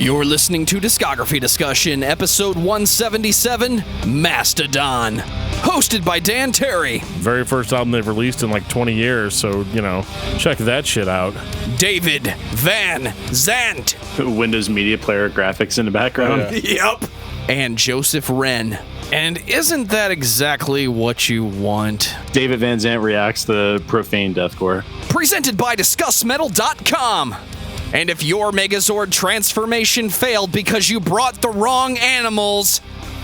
You're listening to Discography Discussion, episode 177, Mastodon. Hosted by Dan Terry. Very first album they've released in like 20 years, so, check that shit out. David Van Zandt. Windows Media Player graphics in the background. Oh, yeah. Yep. And Joseph Wren. And isn't that exactly what you want? David Van Zandt reacts to profane deathcore. Presented by discussmetal.com. And if your Megazord transformation failed because you brought the wrong animals,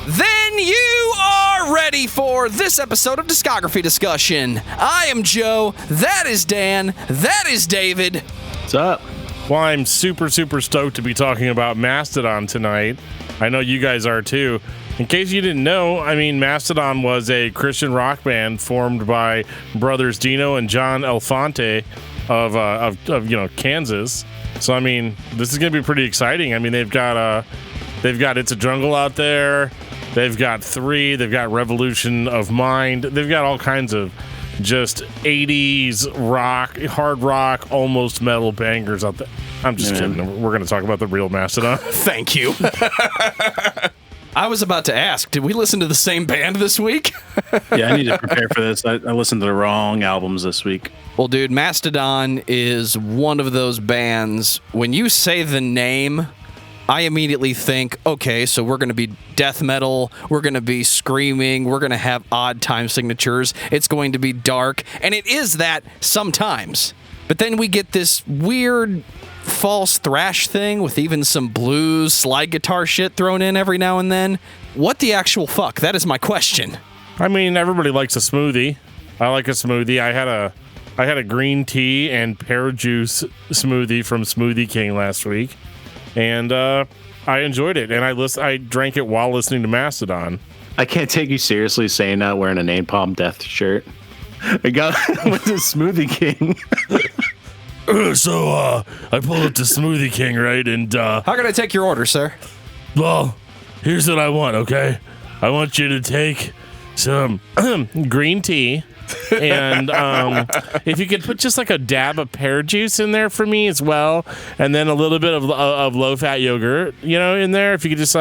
then you are ready for this episode of Discography Discussion. I am Joe, that is Dan, that is David. What's up? Well, I'm super stoked to be talking about Mastodon tonight. I know you guys are too. In case you didn't know, Mastodon was a Christian rock band formed by brothers Dino and John Elefante of Kansas. So this is gonna be pretty exciting. They've got It's a Jungle out there. They've got 3. They've got Revolution of Mind. They've got all kinds of just 80s rock, hard rock, almost metal bangers out there. I'm just kidding. We're gonna talk about the real Mastodon. Thank you. I was about to ask, did we listen to the same band this week? Yeah, I need to prepare for this. I listened to the wrong albums this week. Well, dude, Mastodon is one of those bands. When you say the name, I immediately think, okay, so we're going to be death metal, we're going to be screaming, we're going to have odd time signatures, it's going to be dark, and it is that sometimes. But then we get this weird false thrash thing with even some blues, slide guitar shit thrown in every now and then. What the actual fuck? That is my question. Everybody likes a smoothie. I like a smoothie. I had a green tea and pear juice smoothie from Smoothie King last week, and I enjoyed it. And I drank it while listening to Mastodon. I can't take you seriously saying that wearing a Napalm Death shirt. I got with the Smoothie King. So I pulled up to Smoothie King, right? And how can I take your order, sir? Well, here's what I want, okay? I want you to take some green tea, and if you could put just like a dab of pear juice in there for me as well, and then a little bit of low-fat yogurt, in there. If you could just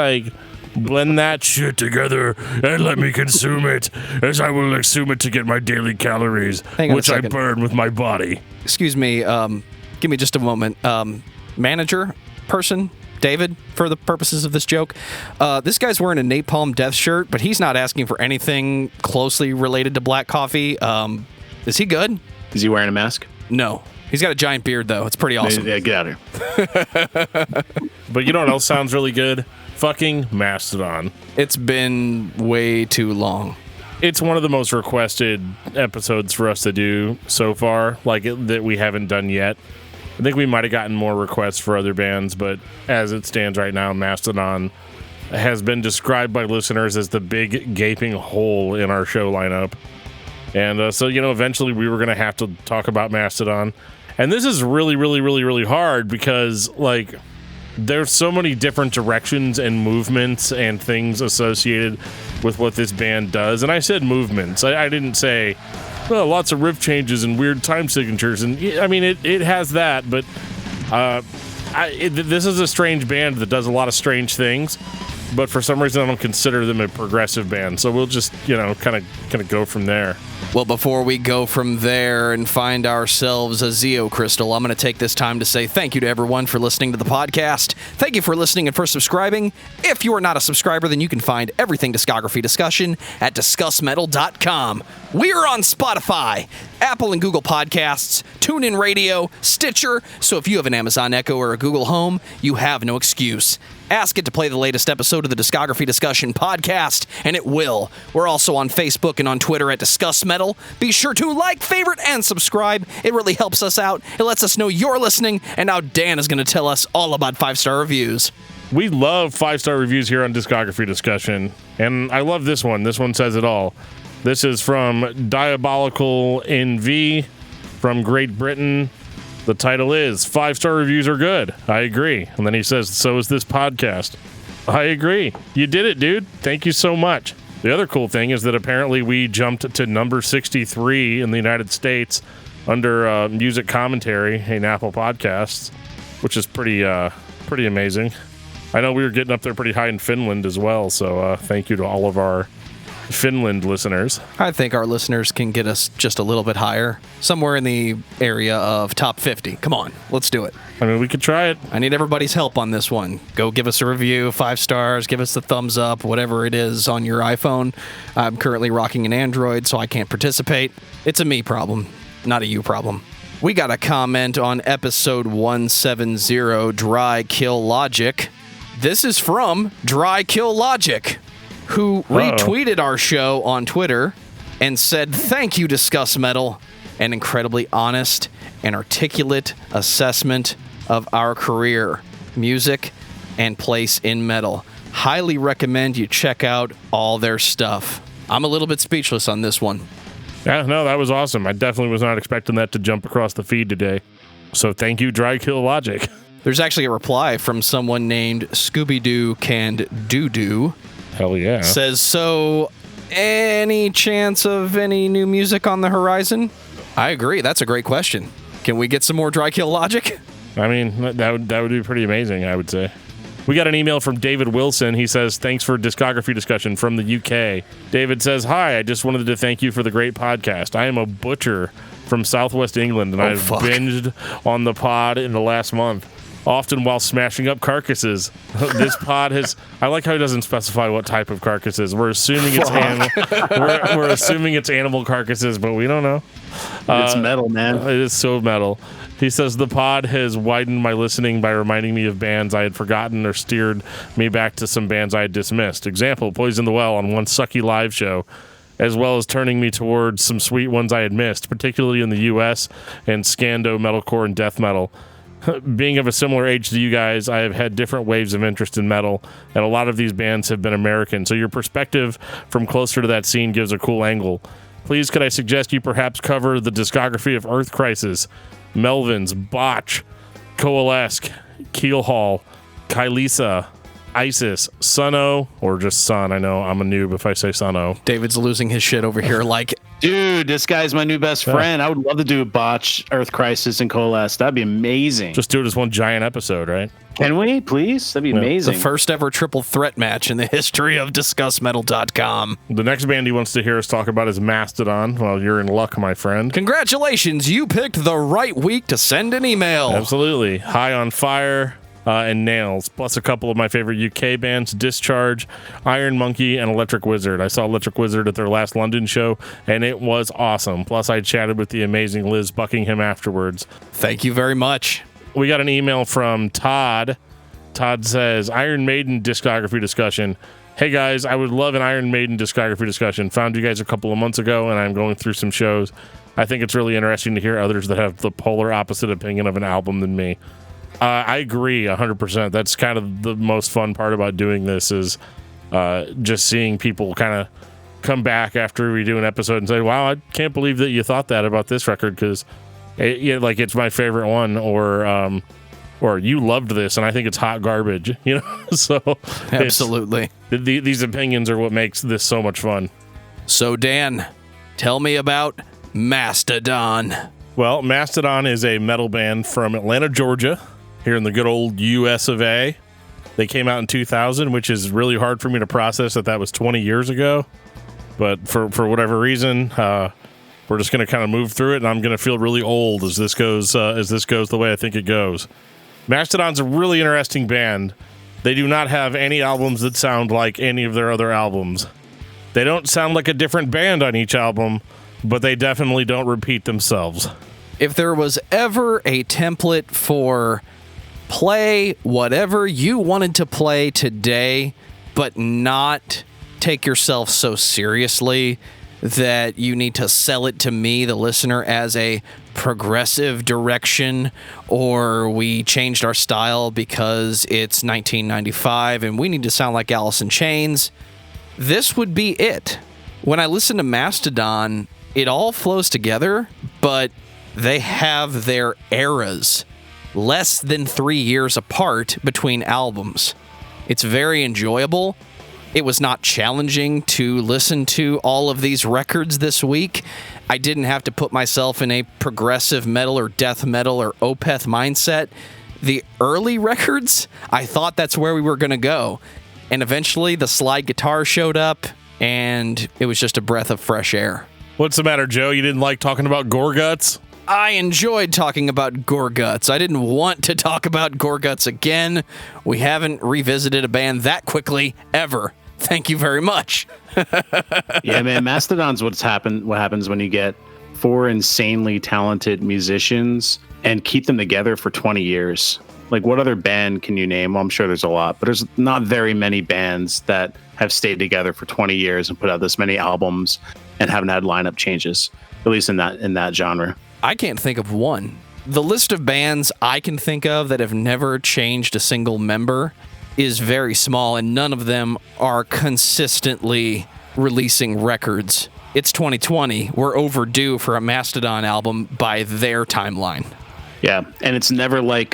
blend that shit together and let me consume it, as I will consume it to get my daily calories, which I burn with my body. Excuse me, give me just a moment. Manager, person, David, for the purposes of this joke, this guy's wearing a Napalm Death shirt, but he's not asking for anything closely related to black coffee. Is he good? Is he wearing a mask? No. He's got a giant beard, though. It's pretty awesome. Yeah, get out of here. But you know what else sounds really good? Fucking Mastodon. It's been way too long. It's one of the most requested episodes for us to do so far, that we haven't done yet. I think we might have gotten more requests for other bands, but as it stands right now, Mastodon has been described by listeners as the big gaping hole in our show lineup. And so eventually we were going to have to talk about Mastodon. And this is really, really, really, really hard because, there's so many different directions and movements and things associated with what this band does. And I said movements. I didn't say, well, lots of riff changes and weird time signatures. And it has that, but this is a strange band that does a lot of strange things. But for some reason, I don't consider them a progressive band. So we'll just, kind of go from there. Well, before we go from there and find ourselves a Zeo Crystal, I'm going to take this time to say thank you to everyone for listening to the podcast. Thank you for listening and for subscribing. If you are not a subscriber, then you can find everything Discography Discussion at discussmetal.com. We are on Spotify, Apple and Google Podcasts, TuneIn Radio, Stitcher, so if you have an Amazon Echo or a Google Home, you have no excuse. Ask it to play the latest episode of the Discography Discussion podcast, and it will. We're also on Facebook and on Twitter at Discuss Metal. Be sure to like, favorite, and subscribe. It really helps us out. It lets us know you're listening, and now Dan is going to tell us all about 5-star reviews. We love 5-star reviews here on Discography Discussion, and I love this one. This one says it all. This is from Diabolical NV from Great Britain. The title is 5-star reviews are good. I agree. And then he says, so is this podcast. I agree. You did it, dude. Thank you so much. The other cool thing is that apparently we jumped to number 63 in the United States under music commentary in Apple Podcasts, which is pretty amazing. I know we were getting up there pretty high in Finland as well, so thank you to all of our Finland listeners. I think our listeners can get us just a little bit higher, somewhere in the area of top 50. Come on, let's do it. I mean, we could try it. I need everybody's help on this one. Go give us a review, 5 stars, give us the thumbs up, whatever it is on your iPhone. I'm currently rocking an Android, so I can't participate. It's a me problem, not a you problem. We got a comment on episode 170, Dry Kill Logic. This is from Dry Kill Logic, who retweeted our show on Twitter and said, "Thank you, Discuss Metal, an incredibly honest and articulate assessment of our career, music, and place in metal. Highly recommend you check out all their stuff." I'm a little bit speechless on this one. Yeah, no, that was awesome. I definitely was not expecting that to jump across the feed today. So thank you, Dry Kill Logic. There's actually a reply from someone named Scooby-Doo Canned Doo-Doo. Hell yeah. Says, so any chance of any new music on the horizon? I agree. That's a great question. Can we get some more Dry Kill Logic? I mean, that would be pretty amazing, I would say. We got an email from David Wilson. He says, thanks for discography discussion from the UK. David says, hi, I just wanted to thank you for the great podcast. I am a butcher from Southwest England, and I've binged on the pod in the last month, often while smashing up carcasses. This pod has... I like how he doesn't specify what type of carcasses. We're assuming it's we're assuming it's animal carcasses, but we don't know. It's metal, man. It is so metal. He says, the pod has widened my listening by reminding me of bands I had forgotten or steered me back to some bands I had dismissed. Example, Poison the Well on one sucky live show, as well as turning me towards some sweet ones I had missed, particularly in the US and Scando, metalcore, and death metal. Being of a similar age to you guys, I have had different waves of interest in metal, and a lot of these bands have been American, so your perspective from closer to that scene gives a cool angle. Please, could I suggest you perhaps cover the discography of Earth Crisis, Melvins, Botch, Coalesce, Keelhaul, Kylisa, Isis, Sunno, or just Sun. I know I'm a noob if I say Sunno. David's losing his shit over here like... Dude, this guy's my new best friend. I would love to do a Botch, Earth Crisis, and Coalesce. That'd be amazing. Just do it as one giant episode, right? Can we, please? That'd be amazing. The first ever triple threat match in the history of discussmetal.com. The next band he wants to hear us talk about is Mastodon. Well, you're in luck, my friend. Congratulations, you picked the right week to send an email. Absolutely. High on Fire and Nails, plus a couple of my favorite UK bands, Discharge, Iron Monkey, and Electric Wizard. I saw Electric Wizard at their last London show, and it was awesome. Plus, I chatted with the amazing Liz Buckingham afterwards. Thank you very much. We got an email from Todd. Todd says, Iron Maiden discography discussion. Hey guys, I would love an Iron Maiden discography discussion. Found you guys a couple of months ago, and I'm going through some shows. I think it's really interesting to hear others that have the polar opposite opinion of an album than me. I agree 100%. That's kind of the most fun part about doing this is just seeing people kind of come back after we do an episode and say, wow, I can't believe that you thought that about this record because it's my favorite one, or you loved this and I think it's hot garbage, you know? So absolutely. These opinions are what makes this so much fun. So Dan, tell me about Mastodon. Well, Mastodon is a metal band from Atlanta, Georgia, here in the good old US of A. They came out in 2000, which is really hard for me to process that was 20 years ago. But for whatever reason, we're just going to kind of move through it, and I'm going to feel really old as this goes the way I think it goes. Mastodon's a really interesting band. They do not have any albums that sound like any of their other albums. They don't sound like a different band on each album, but they definitely don't repeat themselves. If there was ever a template for play whatever you wanted to play today, but not take yourself so seriously that you need to sell it to me, the listener, as a progressive direction, or we changed our style because it's 1995 and we need to sound like Alice in Chains, this would be it. When I listen to Mastodon, it all flows together, but they have their eras less than 3 years apart between albums. It's very enjoyable. It was not challenging to listen to all of these records this week. I didn't have to put myself in a progressive metal or death metal or Opeth mindset. the early records, I thought that's where we were going to go. And eventually the slide guitar showed up, and it was just a breath of fresh air. What's the matter, Joe? You didn't like talking about gore guts? I enjoyed talking about Gore Guts. I didn't want to talk about Gore Guts again. We haven't revisited a band that quickly, ever. Thank you very much. Yeah, man, Mastodon's what happens when you get 4 insanely talented musicians and keep them together for 20 years. Like, what other band can you name? Well, I'm sure there's a lot, but there's not very many bands that have stayed together for 20 years and put out this many albums and haven't had lineup changes, at least in that genre. I can't think of one. The list of bands I can think of that have never changed a single member is very small, and none of them are consistently releasing records. It's 2020. We're overdue for a Mastodon album by their timeline. Yeah, and it's never like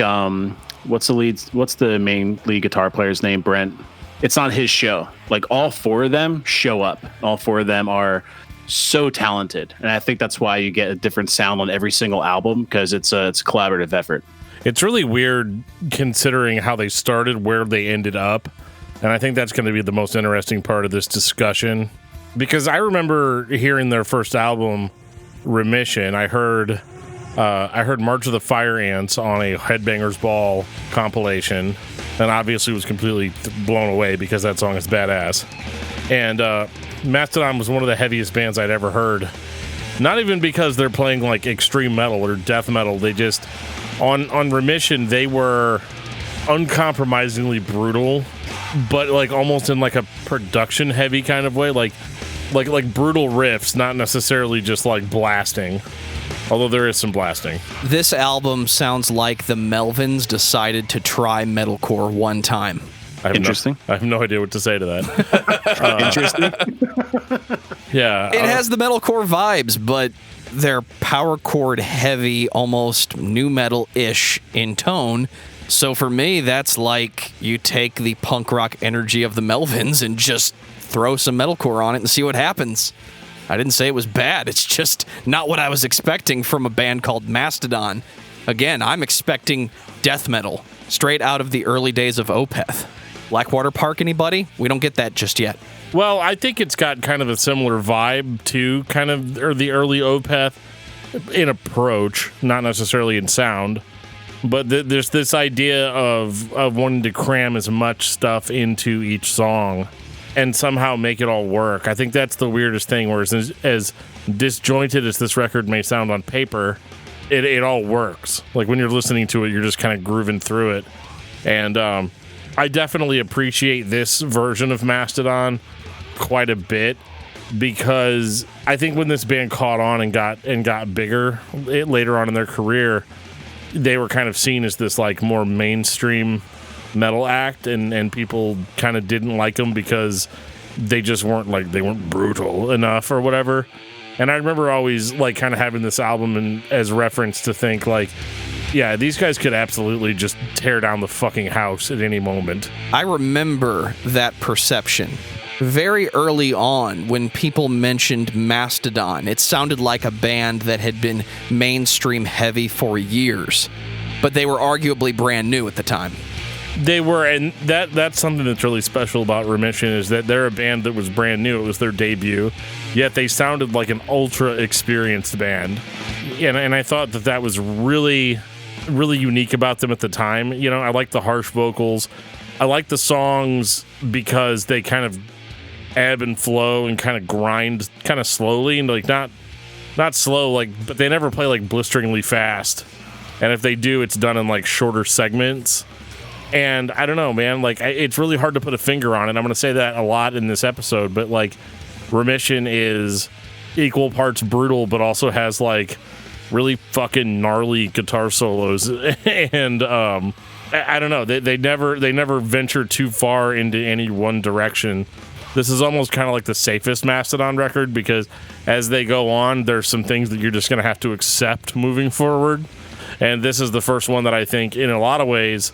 what's the main lead guitar player's name? Brent. It's not his show. Like, all 4 of them show up. All 4 of them are so talented, and I think that's why you get a different sound on every single album, because it's a collaborative effort. It's really weird considering how they started, where they ended up, and I think that's going to be the most interesting part of this discussion, because I remember hearing their first album, Remission. I heard March of the Fire Ants on a Headbangers Ball compilation, and obviously was completely blown away because that song is badass. And Mastodon was one of the heaviest bands I'd ever heard. Not even because they're playing like extreme metal or death metal. They just, on Remission, they were uncompromisingly brutal, but like almost in like a production heavy kind of way, like brutal riffs, not necessarily just like blasting. Although there is some blasting. This album sounds like the Melvins decided to try metalcore one time. Interesting. I have no idea what to say to that. Interesting. Yeah. It has the metalcore vibes, but they're power chord heavy, almost nu metal-ish in tone. So for me, that's like you take the punk rock energy of the Melvins and just throw some metalcore on it and see what happens. I didn't say it was bad. It's just not what I was expecting from a band called Mastodon. Again, I'm expecting death metal, straight out of the early days of Opeth. Blackwater Park, anybody? We don't get that just yet. Well, I think it's got kind of a similar vibe to kind of the early Opeth in approach, not necessarily in sound. But there's this idea of wanting to cram as much stuff into each song and somehow make it all work. I think that's the weirdest thing, whereas as disjointed as this record may sound on paper, it all works. Like, when you're listening to it, you're just kind of grooving through it. And I definitely appreciate this version of Mastodon quite a bit, because I think when this band caught on and got bigger later on in their career, they were kind of seen as this like more mainstream metal act, and people kind of didn't like them because they just weren't brutal enough or whatever. And I remember always like kind of having this album as reference to think like, yeah, these guys could absolutely just tear down the fucking house at any moment. I remember that perception. Very early on, when people mentioned Mastodon, it sounded like a band that had been mainstream heavy for years, but they were arguably brand new at the time. They were, and that's something that's really special about Remission, is that they're a band that was brand new. It was their debut, yet they sounded like an ultra experienced band. And I thought that was really, really unique about them at the time. You know, I like the harsh vocals. I like the songs because they kind of ebb and flow and kind of grind kind of slowly, and like not slow, like, but they never play like blisteringly fast. And if they do, it's done in like shorter segments. And I don't know, man, like it's really hard to put a finger on it. I'm going to say that a lot in this episode, but like Remission is equal parts brutal, but also has like really fucking gnarly guitar solos. And I don't know, they never venture too far into any one direction. This is almost kind of like the safest Mastodon record, because as they go on, there's some things that you're just going to have to accept moving forward. And this is the first one that I think, in a lot of ways,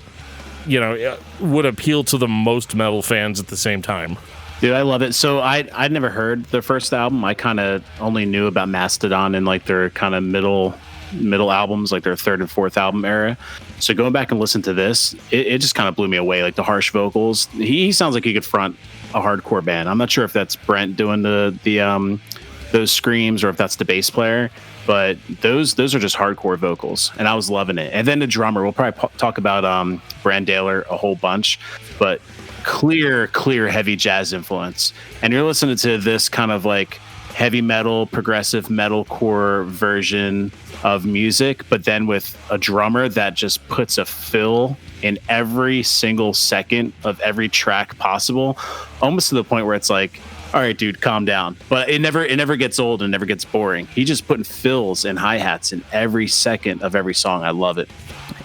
you know, would appeal to the most metal fans at the same time. Dude, I love it. So I'd never heard their first album. I kind of only knew about Mastodon in like their kind of middle middle albums, like their third and fourth album era. So going back and listen to this, it just kind of blew me away. Like the harsh vocals, he sounds like he could front a hardcore band. I'm not sure if that's Brent doing those screams or if that's the bass player, but those are just hardcore vocals, and I was loving it. And then the drummer, we'll probably talk about Brandaler a whole bunch, but clear heavy jazz influence. And you're listening to this kind of like heavy metal, progressive metalcore version of music, but then with a drummer that just puts a fill in every single second of every track possible, almost to the point where it's like, all right, dude, calm down. But it never gets old and never gets boring. He just putting fills and hi-hats in every second of every song. I love it.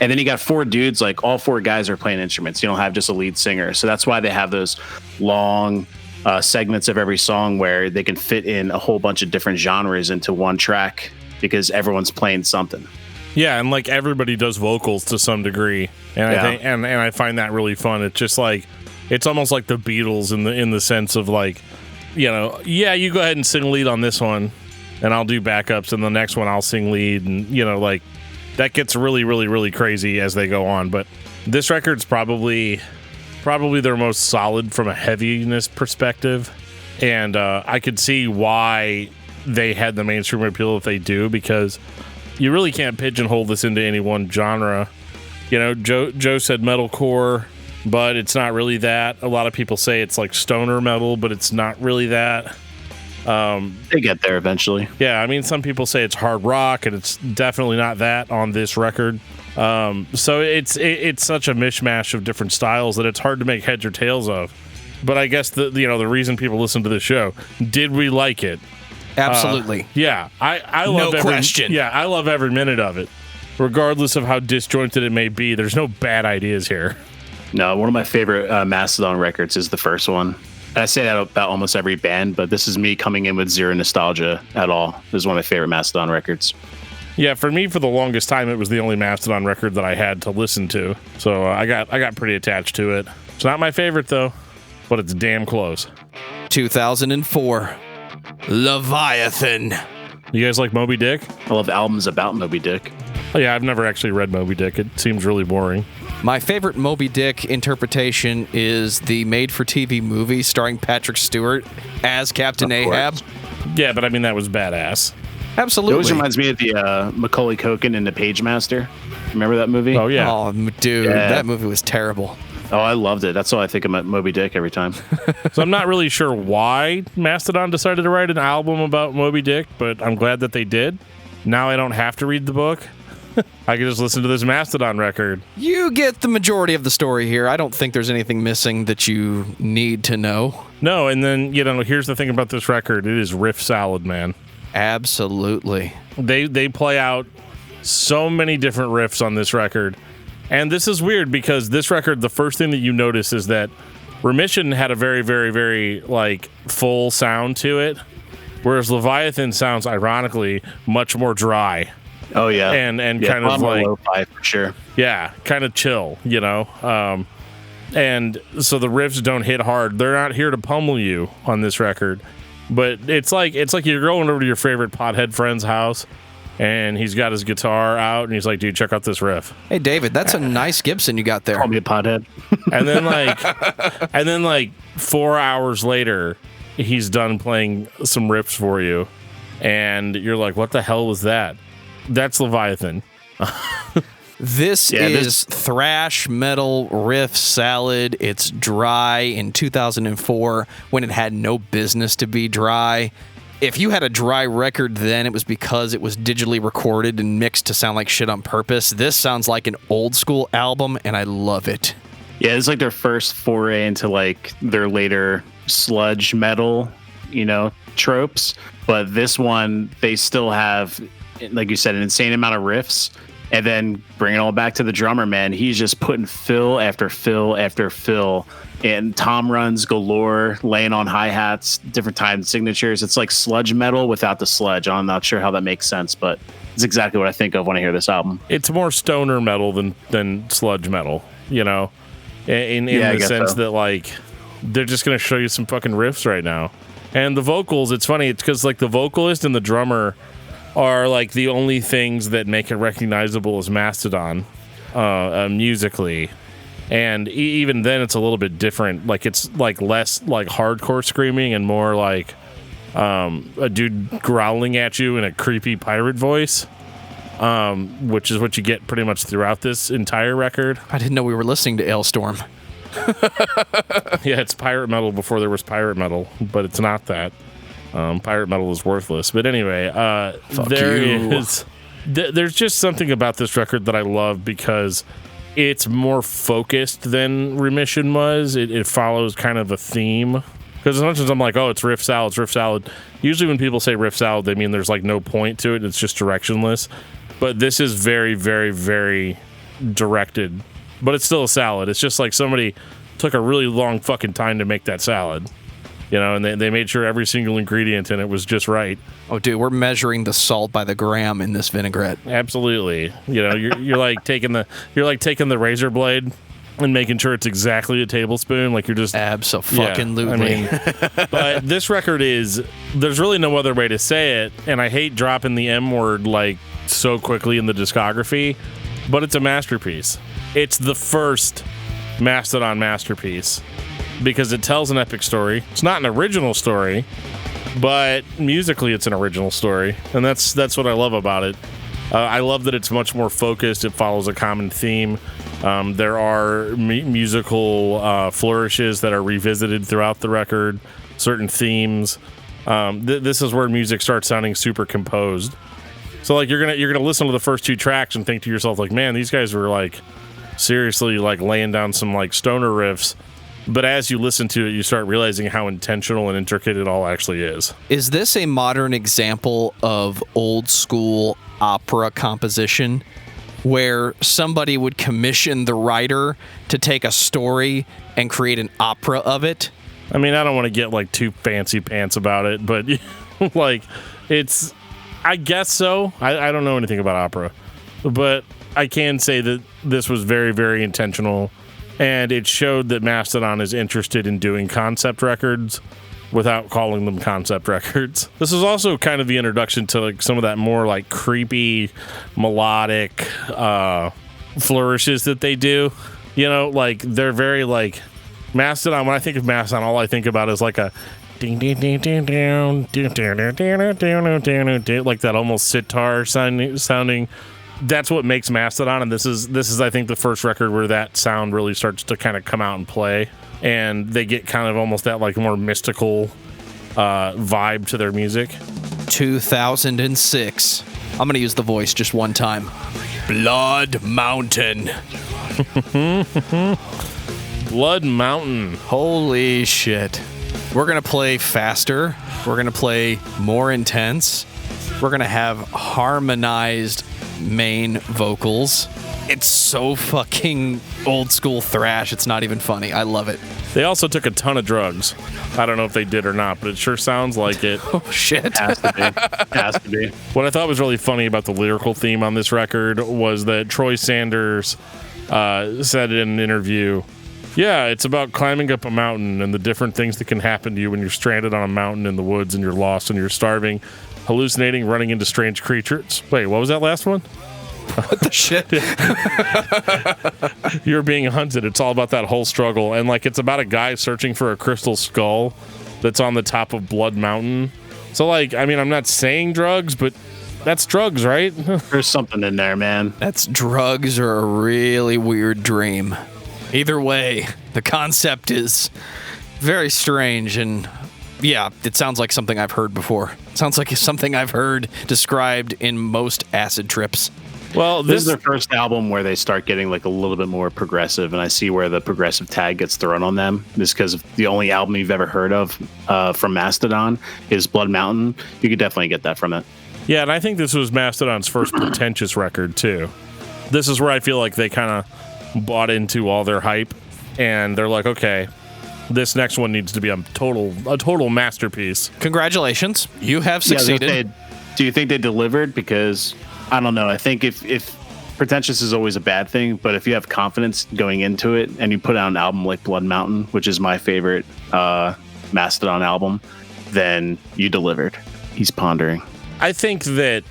And then you got four dudes, like all four guys are playing instruments. You don't have just a lead singer. So that's why they have those long segments of every song where they can fit in a whole bunch of different genres into one track because everyone's playing something. Yeah, and like everybody does vocals to some degree. And I think and I find that really fun. It's just like it's almost like the Beatles in the sense of like, you know, yeah, you go ahead and sing lead on this one and I'll do backups, and the next one I'll sing lead, and you know, like that gets really, really, really crazy as they go on. But this record's probably their most solid from a heaviness perspective, and I could see why they had the mainstream appeal that they do, because you really can't pigeonhole this into any one genre. You know, Joe said metalcore, but it's not really that. A lot of people say it's like stoner metal, but it's not really that. They get there eventually. Yeah, I mean, some people say it's hard rock, and it's definitely not that on this record. So it's such a mishmash of different styles that it's hard to make heads or tails of. But I guess the reason people listen to the show, did we like it? Absolutely. Yeah, I love no question. Yeah, I love every minute of it, regardless of how disjointed it may be. There's no bad ideas here. No, one of my favorite Mastodon records is the first one. I say that about almost every band, but this is me coming in with zero nostalgia at all. This is one of my favorite Mastodon records. Yeah, for me, for the longest time, it was the only Mastodon record that I had to listen to. So I got pretty attached to it. It's not my favorite, though, but it's damn close. 2004, Leviathan. You guys like Moby Dick? I love albums about Moby Dick. Oh, yeah, I've never actually read Moby Dick. It seems really boring. My favorite Moby Dick interpretation is the made-for-TV movie starring Patrick Stewart as Captain Ahab. Yeah, but I mean, that was badass. Absolutely. It always reminds me of the Macaulay Culkin and the Pagemaster. Remember that movie? Oh, yeah. Oh, dude, that movie was terrible. Oh, I loved it. That's all I think about Moby Dick every time. So I'm not really sure why Mastodon decided to write an album about Moby Dick, but I'm glad that they did. Now I don't have to read the book. I can just listen to this Mastodon record. You get the majority of the story here. I don't think there's anything missing that you need to know. No, and then, here's the thing about this record. It is riff salad, man. Absolutely. They play out so many different riffs on this record. And this is weird because this record, the first thing that you notice is that Remission had a very, very, very, full sound to it, whereas Leviathan sounds, ironically, much more dry. Oh, yeah. And kind of lo-fi for sure. Yeah, kind of chill, and so the riffs don't hit hard. They're not here to pummel you on this record. But it's like you're going over to your favorite pothead friend's house, and he's got his guitar out, and he's like, dude, check out this riff. Hey, David, that's a nice Gibson you got there. Call me a pothead. And then 4 hours later, he's done playing some riffs for you, and you're like, what the hell was that? That's Leviathan. This is thrash metal riff salad. It's dry in 2004 when it had no business to be dry. If you had a dry record then, it was because it was digitally recorded and mixed to sound like shit on purpose. This sounds like an old school album, and I love it. Yeah, it's like their first foray into their later sludge metal, tropes. But this one, they still have, like you said, an insane amount of riffs. And then bring it all back to the drummer, man. He's just putting fill after fill after fill. And tom runs galore, laying on hi-hats, different time signatures. It's like sludge metal without the sludge. I'm not sure how that makes sense, but it's exactly what I think of when I hear this album. It's more stoner metal than sludge metal, in the sense that, they're just going to show you some fucking riffs right now. And the vocals, it's funny. It's because, the vocalist and the drummer are like the only things that make it recognizable as Mastodon musically. And even then it's a little bit different. Like it's like less like hardcore screaming and more like a dude growling at you in a creepy pirate voice, which is what you get pretty much throughout this entire record. I didn't know we were listening to Ailstorm. Yeah, it's pirate metal before there was pirate metal, but it's not that. Pirate metal is worthless. But anyway, there's just something about this record that I love because it's more focused than Remission was. It follows kind of a theme. Because as much as I'm like, oh, it's riff salad. Usually when people say riff salad, they mean there's like no point to it. It's just directionless. But this is very, very, very directed. But it's still a salad. It's just like somebody took a really long fucking time to make that salad. You know, and they made sure every single ingredient in it was just right. Oh, dude, we're measuring the salt by the gram in this vinaigrette. Absolutely. You know, you're like taking the razor blade and making sure it's exactly a tablespoon. Like you're just Abso-fucking-lutely. Yeah, I mean, but this record there's really no other way to say it, and I hate dropping the M word like so quickly in the discography, but it's a masterpiece. It's the first Mastodon masterpiece because it tells an epic story. It's not an original story, but musically it's an original story, and that's what I love about it. I love that it's much more focused. It follows a common theme. There are musical flourishes that are revisited throughout the record, certain themes. This is where music starts sounding super composed. So like you're gonna listen to the first two tracks and think to yourself like, man, these guys were like seriously like laying down some like stoner riffs. But as you listen to it, you start realizing how intentional and intricate it all actually is. Is this a modern example of old school opera composition where somebody would commission the writer to take a story and create an opera of it? I mean, I don't want to get like too fancy pants about it, but like it's, I guess so. I don't know anything about opera, but I can say that this was very, very intentional. And it showed that Mastodon is interested in doing concept records without calling them concept records. This is also kind of the introduction to like some of that more like creepy melodic flourishes that they do. You know, like they're very like Mastodon. When I think of Mastodon, all I think about is like a ding ding ding ding ding ding ding ding ding, like that almost sitar sounding. That's what makes Mastodon, and this is I think the first record where that sound really starts to kind of come out and play, and they get kind of almost that like more mystical vibe to their music. 2006. I'm gonna use the voice just one time. Blood Mountain. Blood Mountain. Holy shit. We're gonna play faster. We're gonna play more intense. We're gonna have harmonized main vocals. It's so fucking old school thrash. It's not even funny. I love it. They also took a ton of drugs. I don't know if they did or not, but it sure sounds like it. Oh shit. Has to be. What I thought was really funny about the lyrical theme on this record was that Troy Sanders said in an interview, yeah, it's about climbing up a mountain and the different things that can happen to you when you're stranded on a mountain in the woods and you're lost and you're starving, hallucinating, running into strange creatures. Wait, what was that last one? What the shit? You're being hunted. It's all about that whole struggle. And like it's about a guy searching for a crystal skull that's on the top of Blood Mountain. So like, I mean, I'm not saying drugs, but that's drugs, right? There's something in there, man. That's drugs or a really weird dream. Either way, the concept is very strange, and yeah, it sounds like something I've heard before. It sounds like something I've heard described in most acid trips. Well, This is their first album where they start getting like a little bit more progressive, and I see where the progressive tag gets thrown on them. Just because the only album you've ever heard of from Mastodon is Blood Mountain. You could definitely get that from it. Yeah, and I think this was Mastodon's first pretentious record too. This is where I feel like they kind of bought into all their hype, and they're like, okay, this next one needs to be a total masterpiece. Congratulations, you have succeeded. Do you think they delivered? Because I don't know. I think if pretentious is always a bad thing, but if you have confidence going into it and you put out an album like Blood Mountain, which is my favorite Mastodon album, then you delivered. He's pondering. I think that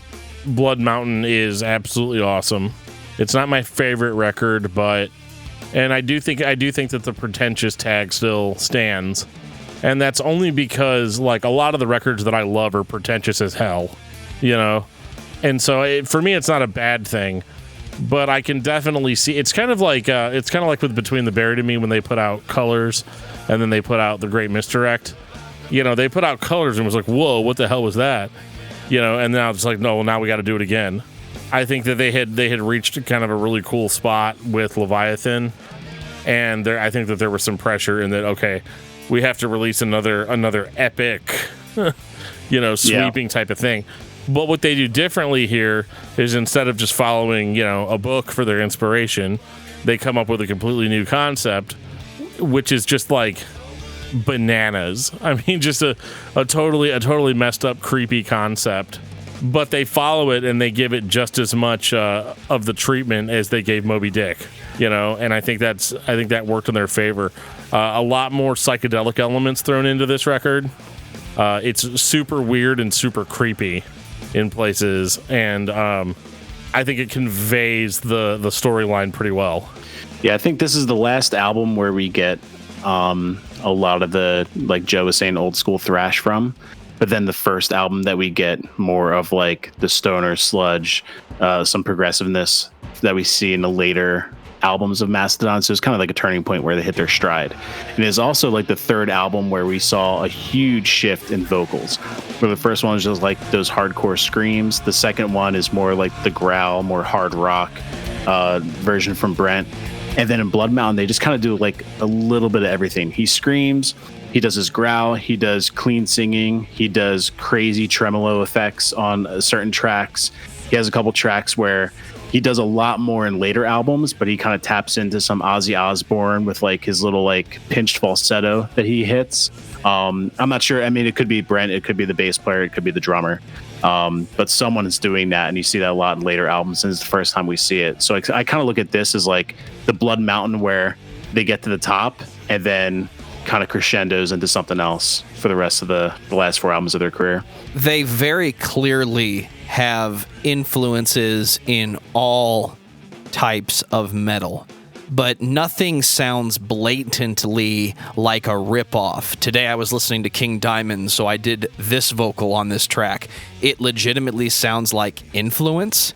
Blood Mountain is absolutely awesome. It's not my favorite record, and I do think that the pretentious tag still stands. And that's only because, like, a lot of the records that I love are pretentious as hell, you know? And so for me, it's not a bad thing, but I can definitely see, it's kind of like with Between the Buried and Me when they put out Colors and then they put out The Great Misdirect. You know, they put out Colors and was like, whoa, what the hell was that? You know, and now it's like, no, now we got to do it again. I think that they had reached kind of a really cool spot with Leviathan, and I think that there was some pressure in that, okay, we have to release another epic, you know, sweeping type of thing. But what they do differently here is instead of just following, you know, a book for their inspiration, they come up with a completely new concept, which is just like bananas. I mean, just a totally messed up, creepy concept. But they follow it and they give it just as much of the treatment as they gave Moby Dick, you know. And I think that worked in their favor. A lot more psychedelic elements thrown into this record. It's super weird and super creepy in places, and I think it conveys the storyline pretty well. Yeah, I think this is the last album where we get a lot of the, like Joe was saying, old school thrash from. But then the first album that we get more of like the stoner sludge, some progressiveness that we see in the later albums of Mastodon. So it's kind of like a turning point where they hit their stride. And it's also like the third album where we saw a huge shift in vocals. Where the first one was just like those hardcore screams. The second one is more like the growl, more hard rock version from Brent. And then in Blood Mountain, they just kind of do like a little bit of everything. He screams. He does his growl, he does clean singing, he does crazy tremolo effects on certain tracks. He has a couple tracks where he does a lot more in later albums, but he kind of taps into some Ozzy Osbourne with like his little like pinched falsetto that he hits. I'm not sure. I mean, it could be Brent, it could be the bass player, it could be the drummer. But someone is doing that, and you see that a lot in later albums, and it's the first time we see it. So I kind of look at this as like the Blood Mountain where they get to the top and then kind of crescendos into something else for the rest of the last four albums of their career. They very clearly have influences in all types of metal, but nothing sounds blatantly like a ripoff. Today I was listening to King Diamond, so I did this vocal on this track. It legitimately sounds like influence,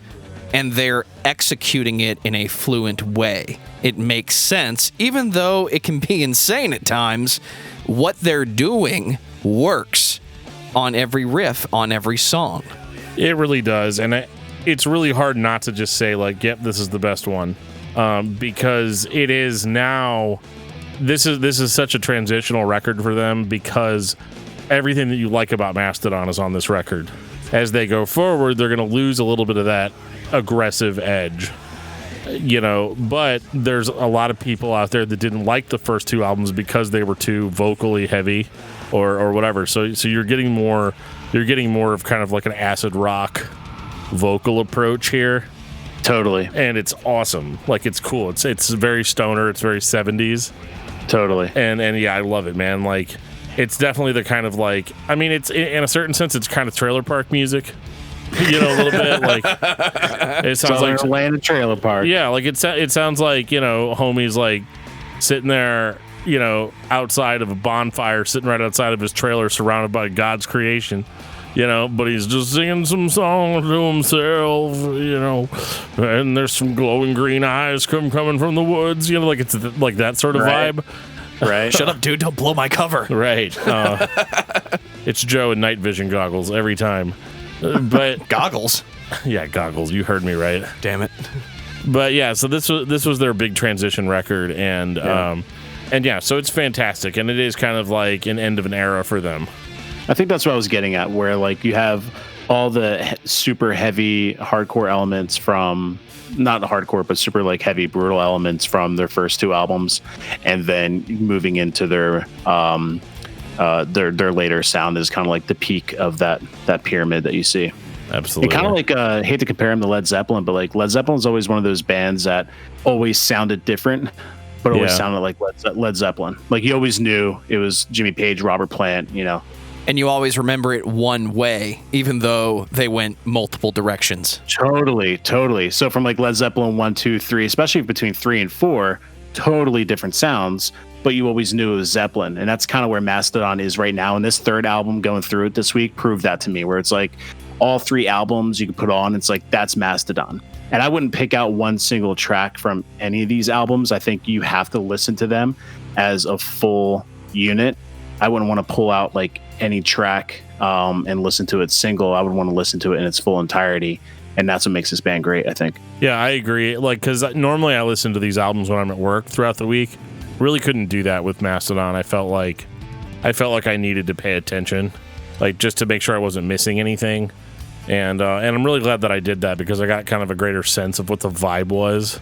and they're executing it in a fluent way. It makes sense, even though it can be insane at times. What they're doing works on every riff, on every song. It really does, and it's really hard not to just say, like, yep, this is the best one. Because it is now... This is such a transitional record for them, because everything that you like about Mastodon is on this record. As they go forward, they're going to lose a little bit of that aggressive edge, you know, but there's a lot of people out there that didn't like the first two albums because they were too vocally heavy or whatever. So you're getting more of kind of like an acid rock vocal approach here. Totally. And it's awesome. Like, it's cool. It's very stoner. It's very 70s. Totally. And yeah, I love it, man. Like, it's definitely the kind of, like, I mean, it's in a certain sense, it's kind of trailer park music, you know, a little bit. Like, it sounds like land a trailer park. Yeah, like it sounds like, you know, homies like sitting there, you know, outside of a bonfire, sitting right outside of his trailer, surrounded by God's creation, you know, but he's just singing some song to himself, you know, and there's some glowing green eyes coming from the woods, you know, like it's like that sort of vibe. Right. Shut up, dude. Don't blow my cover. Right. It's Joe in night vision goggles every time. But Goggles? Yeah, goggles. You heard me right. Damn it. But yeah, so this was their big transition record, and yeah, so it's fantastic, and it is kind of like an end of an era for them. I think that's what I was getting at, where like you have all the super heavy hardcore elements from, not hardcore, but super like heavy brutal elements from their first two albums, and then moving into their later sound is kind of like the peak of that pyramid that you see. Absolutely. It kind of like I hate to compare him to Led Zeppelin, but like Led Zeppelin is always one of those bands that always sounded different, but always sounded like Led Zeppelin. Like you always knew it was Jimmy Page, Robert Plant, you know, And you always remember it one way, even though they went multiple directions. Totally. So from like Led Zeppelin 1, 2, 3, especially between 3 and 4, totally different sounds, but you always knew it was Zeppelin. And that's kind of where Mastodon is right now. And this third album going through it this week proved that to me, where it's like all 3 albums you can put on, it's like, that's Mastodon. And I wouldn't pick out one single track from any of these albums. I think you have to listen to them as a full unit. I wouldn't want to pull out like any track and listen to it single. I would want to listen to it in its full entirety. And that's what makes this band great, I think. Yeah, I agree. Like, because normally I listen to these albums when I'm at work throughout the week. Really couldn't do that with Mastodon. I felt like I needed to pay attention, like just to make sure I wasn't missing anything. And I'm really glad that I did that, because I got kind of a greater sense of what the vibe was.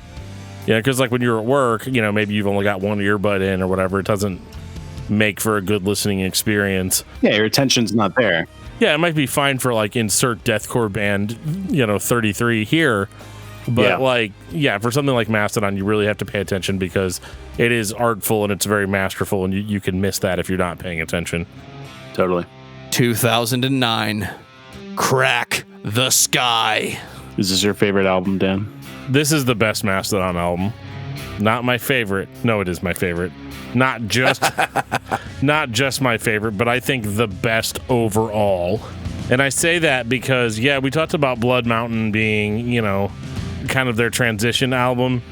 Yeah, because like when you're at work, you know, maybe you've only got one earbud in or whatever. It doesn't make for a good listening experience. Yeah, your attention's not there. Yeah, it might be fine for like insert deathcore band, 33 here. But for something like Mastodon, you really have to pay attention, because it is artful and it's very masterful, and you can miss that if you're not paying attention. Totally. 2009, Crack the Sky. Is this your favorite album, Dan? This is the best Mastodon album. Not my favorite. No, it is my favorite. Not just my favorite, but I think the best overall. And I say that because, we talked about Blood Mountain being, kind of their transition album,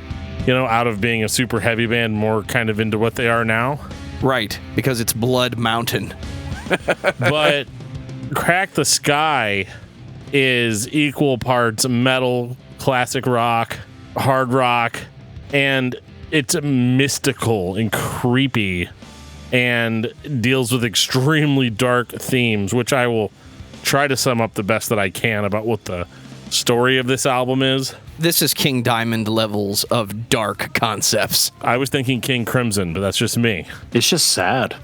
out of being a super heavy band, more kind of into what they are now. Right, because it's Blood Mountain. But Crack the Sky is equal parts metal, classic rock, hard rock, and it's mystical and creepy and deals with extremely dark themes, which I will try to sum up the best that I can about what the story of this album is. This is King Diamond levels of dark concepts. I was thinking King Crimson, but that's just me. It's just sad.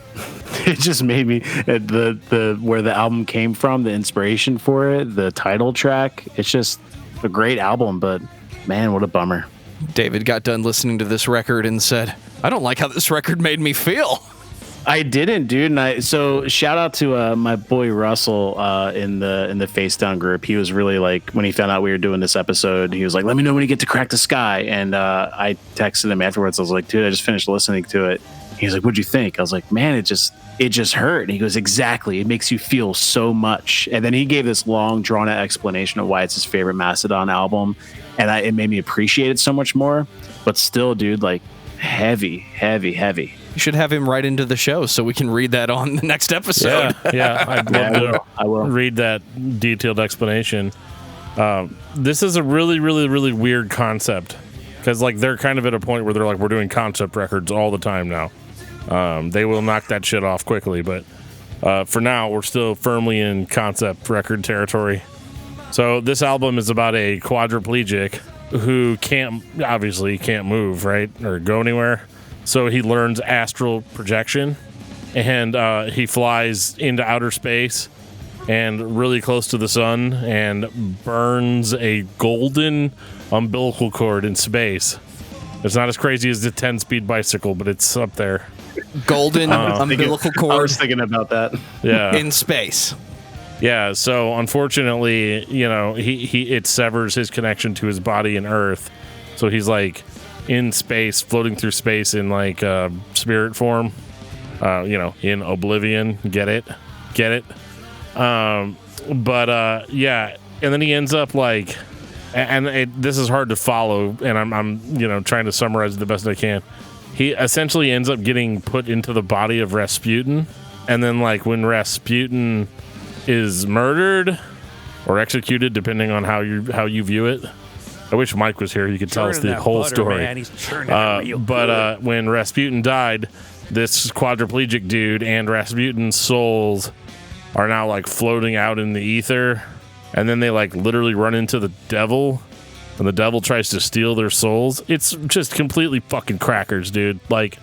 It just made me the where the album came from, the inspiration for it, the title track. It's just a great album, but man, what a bummer. David got done listening to this record and said, I don't like how this record made me feel. I didn't, dude. And so shout out to my boy Russell in the Face Down group. He was really like, when he found out we were doing this episode, he was like, let me know when you get to Crack the Sky. And I texted him afterwards. I was like, dude, I just finished listening to it. He's like, what'd you think? I was like, man, it just hurt. And he goes, exactly. It makes you feel so much. And then he gave this long, drawn out explanation of why it's his favorite Mastodon album. And it made me appreciate it so much more. But still, dude, like heavy. You should have him right into the show so we can read that on the next episode. Yeah, I'd love I will read that detailed explanation. This is a really, really, really weird concept, because like they're kind of at a point where they're like, we're doing concept records all the time now. They will knock that shit off quickly, but for now, we're still firmly in concept record territory. So this album is about a quadriplegic who obviously can't move, right, or go anywhere. So he learns astral projection, and he flies into outer space and really close to the sun and burns a golden umbilical cord in space. It's not as crazy as the 10-speed bicycle, but it's up there. Golden umbilical cord. I was thinking about that. Yeah. In space. Yeah, so unfortunately, it severs his connection to his body and Earth. So he's like in space, floating through space in like spirit form, in oblivion. Get it? And then he ends up like, this is hard to follow, and I'm trying to summarize it the best I can. He essentially ends up getting put into the body of Rasputin, and then like when Rasputin is murdered or executed, depending on how you view it. I wish Mike was here. He could tell us the whole story. Man. He's but when Rasputin died, this quadriplegic dude and Rasputin's souls are now like floating out in the ether, and then they like literally run into the devil, and the devil tries to steal their souls. It's just completely fucking crackers, dude. Like,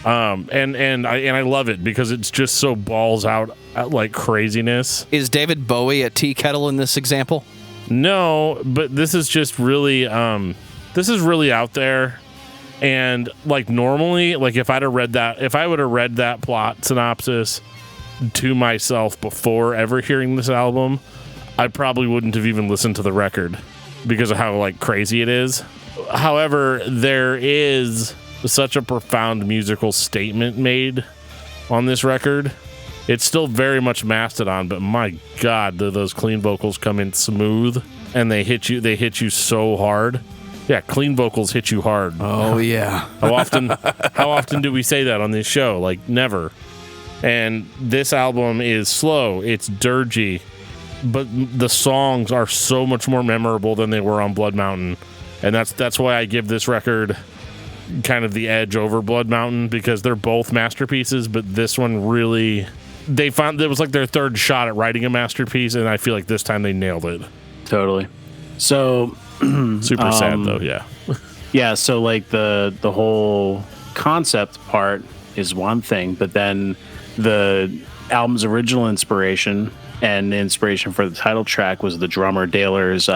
and I love it because it's just so balls out like craziness. Is David Bowie a tea kettle in this example? No, but this is just really this is really out there. And like normally, like if I would have read that plot synopsis to myself before ever hearing this album, I probably wouldn't have even listened to the record because of how like crazy it is. However, there is such a profound musical statement made on this record. It's still very much Mastodon, but my God, do those clean vocals come in smooth and they hit you so hard. Yeah, clean vocals hit you hard. Oh yeah. How often do we say that on this show? Like never. And this album is slow, it's dirgy, but the songs are so much more memorable than they were on Blood Mountain. And that's why I give this record kind of the edge over Blood Mountain, because they're both masterpieces, but this one really, they found it was like their third shot at writing a masterpiece, and I feel like this time they nailed it. Totally. So super sad though. Yeah, so like the whole concept part is one thing, but then the album's original inspiration and the inspiration for the title track was the drummer Daler's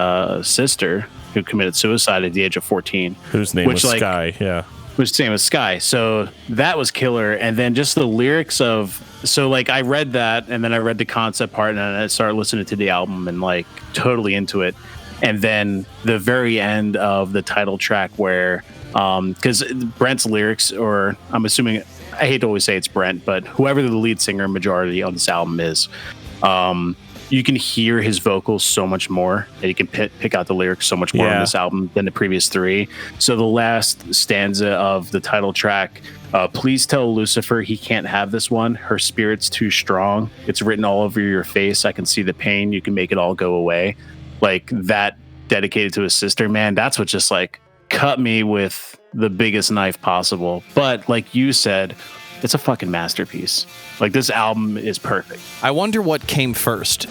sister, who committed suicide at the age of 14. Whose name was Sky, yeah. Whose name was Sky. So that was killer. And then just the lyrics of... So, like, I read that, and then I read the concept part, and I started listening to the album and, like, totally into it. And then the very end of the title track where... Because Brent's lyrics, or I'm assuming... I hate to always say it's Brent, but whoever the lead singer majority on this album is... you can hear his vocals so much more, and you can pick out the lyrics so much more on this album than the previous three. So the last stanza of the title track, please tell Lucifer he can't have this one. Her spirit's too strong. It's written all over your face. I can see the pain. You can make it all go away. Like that, dedicated to his sister, man, that's what just like cut me with the biggest knife possible. But like you said, it's a fucking masterpiece. Like, this album is perfect. I wonder what came first.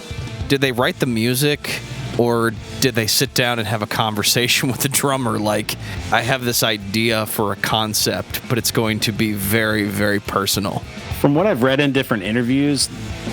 Did they write the music, or did they sit down and have a conversation with the drummer? Like, I have this idea for a concept, but it's going to be very, very personal. From what I've read in different interviews,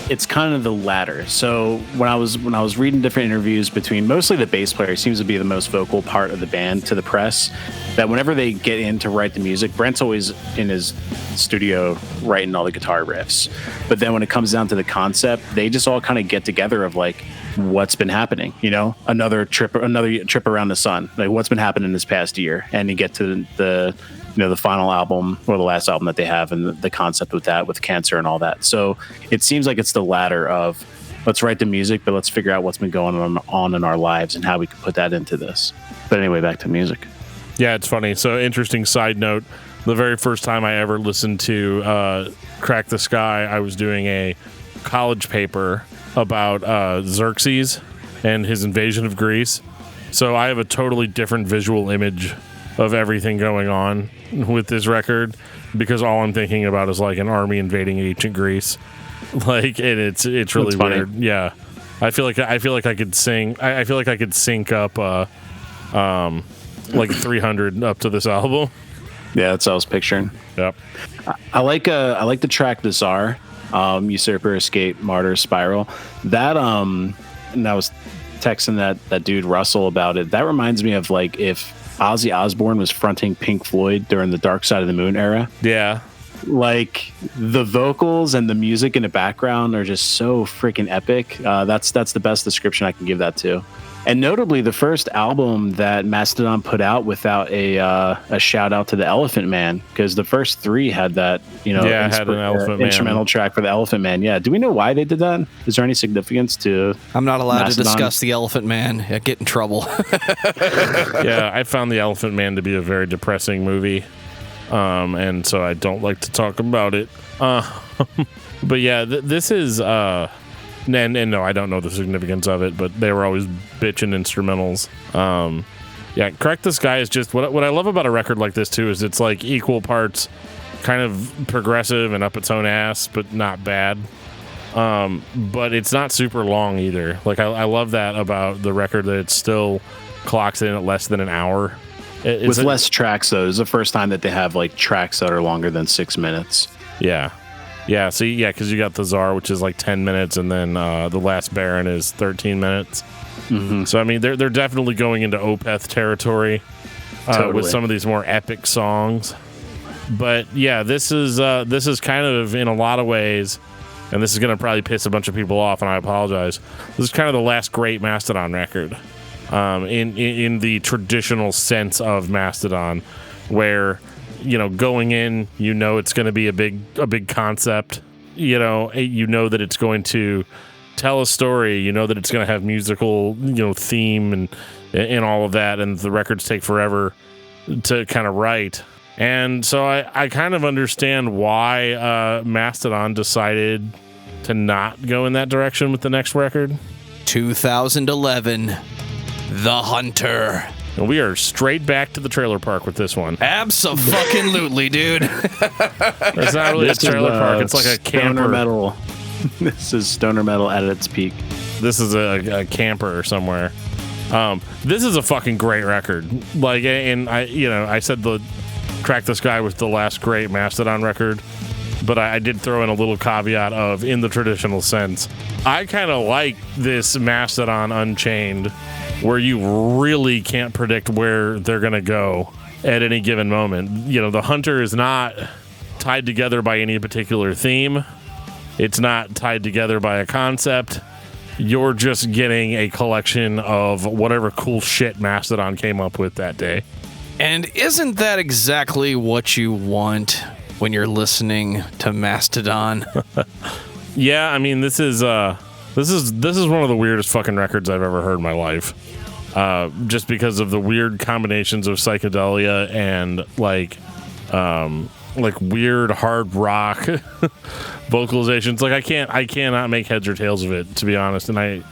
it's kind of the latter. So when I was reading different interviews between mostly the bass player, seems to be the most vocal part of the band, to the press, that whenever they get in to write the music, Brent's always in his studio writing all the guitar riffs. But then when it comes down to the concept, they just all kind of get together of like, what's been happening, you know, another trip around the sun, like what's been happening this past year, and you get to the final album, or the last album that they have, and the concept with that, with cancer and all that. So it seems like it's the latter of, let's write the music, but let's figure out what's been going on in our lives and how we can put that into this. But anyway, back to music. Yeah, it's funny. So interesting side note, the very first time I ever listened to Crack the Sky, I was doing a college paper about Xerxes and his invasion of Greece. So I have a totally different visual image of everything going on with this record, because all I'm thinking about is like an army invading ancient Greece. Like, and it's really weird. Yeah, I feel like I could sing. I feel like I could sync up like 300 up to this album. Yeah, that's what I was picturing. Yep. I like the track "The Czar," Usurper, Escape, Martyr, Spiral. That and I was texting that dude Russell about it. That reminds me of like if Ozzy Osbourne was fronting Pink Floyd during the Dark Side of the Moon era. Yeah. Like the vocals and the music in the background are just so freaking epic. That's the best description I can give that to. And notably, the first album that Mastodon put out without a shout out to the Elephant Man, because the first three had that, had an Elephant Man instrumental track for the Elephant Man. Yeah. Do we know why they did that? Is there any significance to? I'm not allowed Mastodon? to discuss the Elephant Man. I get in trouble. Yeah, I found the Elephant Man to be a very depressing movie, and so I don't like to talk about it. But yeah, this is. And no, I don't know the significance of it, but they were always bitchin' instrumentals. Yeah, Crack the Sky is just what I love about a record like this too is it's like equal parts kind of progressive and up its own ass, but not bad. But it's not super long either. Like I love that about the record, that it still clocks in at less than an hour. With less tracks though. It's the first time that they have like tracks that are longer than 6 minutes. Yeah. Yeah, so because you got the Tsar, which is like 10 minutes, and then the Last Baron is 13 minutes. Mm-hmm. So I mean, they're definitely going into Opeth territory with some of these more epic songs. But yeah, this is kind of in a lot of ways and this is going to probably piss a bunch of people off, and I apologize. This is kind of the last great Mastodon record, in the traditional sense of Mastodon, where, you know, going in, you know, it's going to be a big concept. You know that it's going to tell a story. You know that it's going to have musical, you know, theme and all of that, and the records take forever to kind of write. And so I kind of understand why Mastodon decided to not go in that direction with the next record. 2011, The Hunter. And we are straight back to the trailer park with this one. Abso-fucking-lutely, dude. It's not really a trailer park. It's like a camper. Stoner metal. This is stoner metal at its peak. This is a camper somewhere. This is a fucking great record. Like, and I said the Crack the Sky was the last great Mastodon record, but I did throw in a little caveat of in the traditional sense. I kind of like this Mastodon Unchained, where you really can't predict where they're going to go at any given moment. You know, The Hunter is not tied together by any particular theme. It's not tied together by a concept. You're just getting a collection of whatever cool shit Mastodon came up with that day. And isn't that exactly what you want when you're listening to Mastodon? Yeah, I mean, this is one of the weirdest fucking records I've ever heard in my life. Just because of the weird combinations of psychedelia and like weird hard rock vocalizations. Like I cannot make heads or tails of it, to be honest. And I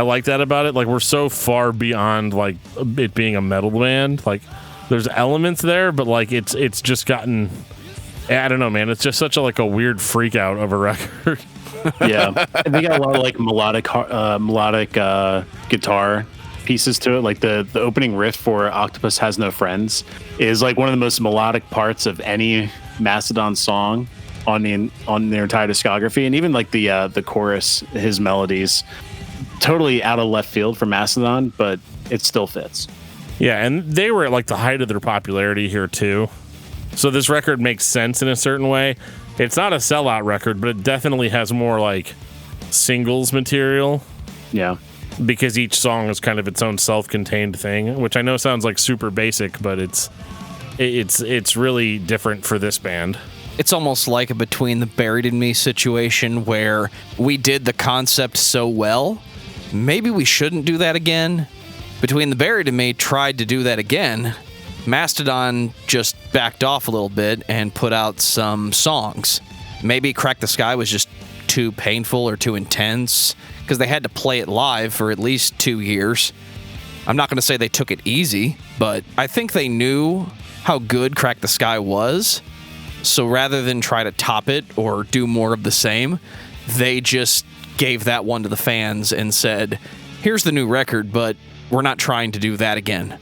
like that about it. Like, we're so far beyond like it being a metal band. Like, there's elements there, but like it's just gotten, I don't know, man. It's just such a weird freak out of a record. Yeah, and they got a lot of like melodic guitar pieces to it. Like the opening riff for Octopus Has No Friends is like one of the most melodic parts of any Mastodon song on their entire discography, and even like the chorus, his melodies, totally out of left field for Mastodon, but it still fits. Yeah, and they were at like the height of their popularity here too. So this record makes sense in a certain way. It's not a sellout record, but it definitely has more like singles material. Yeah. Because each song is kind of its own self-contained thing, which I know sounds like super basic, but it's really different for this band. It's almost like a Between the Buried and Me situation where we did the concept so well, maybe we shouldn't do that again. Between the Buried and Me tried to do that again. Mastodon just backed off a little bit and put out some songs. Maybe Crack the Sky was just too painful or too intense because they had to play it live for at least 2 years. I'm not going to say they took it easy, but I think they knew how good Crack the Sky was. So rather than try to top it or do more of the same, they just gave that one to the fans and said, here's the new record, but we're not trying to do that again.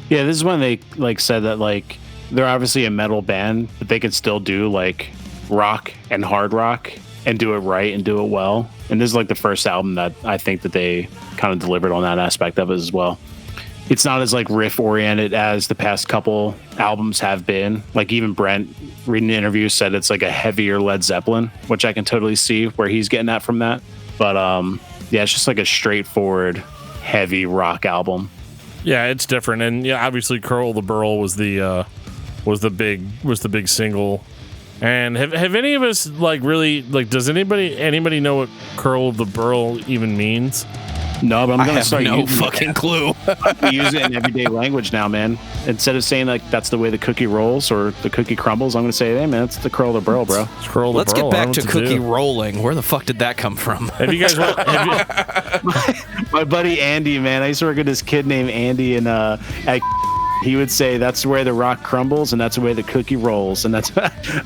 Yeah, this is when they like said that like they're obviously a metal band, but they could still do like rock and hard rock and do it right and do it well. And this is like the first album that I think that they kind of delivered on that aspect of it as well. It's not as like riff oriented as the past couple albums have been. Like even Brent, reading the interview, said it's like a heavier Led Zeppelin, which I can totally see where he's getting that from that. But yeah, it's just like a straightforward heavy rock album. Yeah, it's different, and yeah, obviously Curl the Burl was the big single. And have any of us like really like? Does anybody know what Curl the Burl even means? No, but I'm gonna start no fucking clue. Use it in everyday language now, man. Instead of saying like that's the way the cookie rolls or the cookie crumbles, I'm gonna say, hey man, it's the Curl the Burl, bro. Let's get back to cookie rolling. Where the fuck did that come from? Have you guys? My buddy Andy, man, I used to work with this kid named Andy, and he would say that's where the rock crumbles and that's the way the cookie rolls, and that's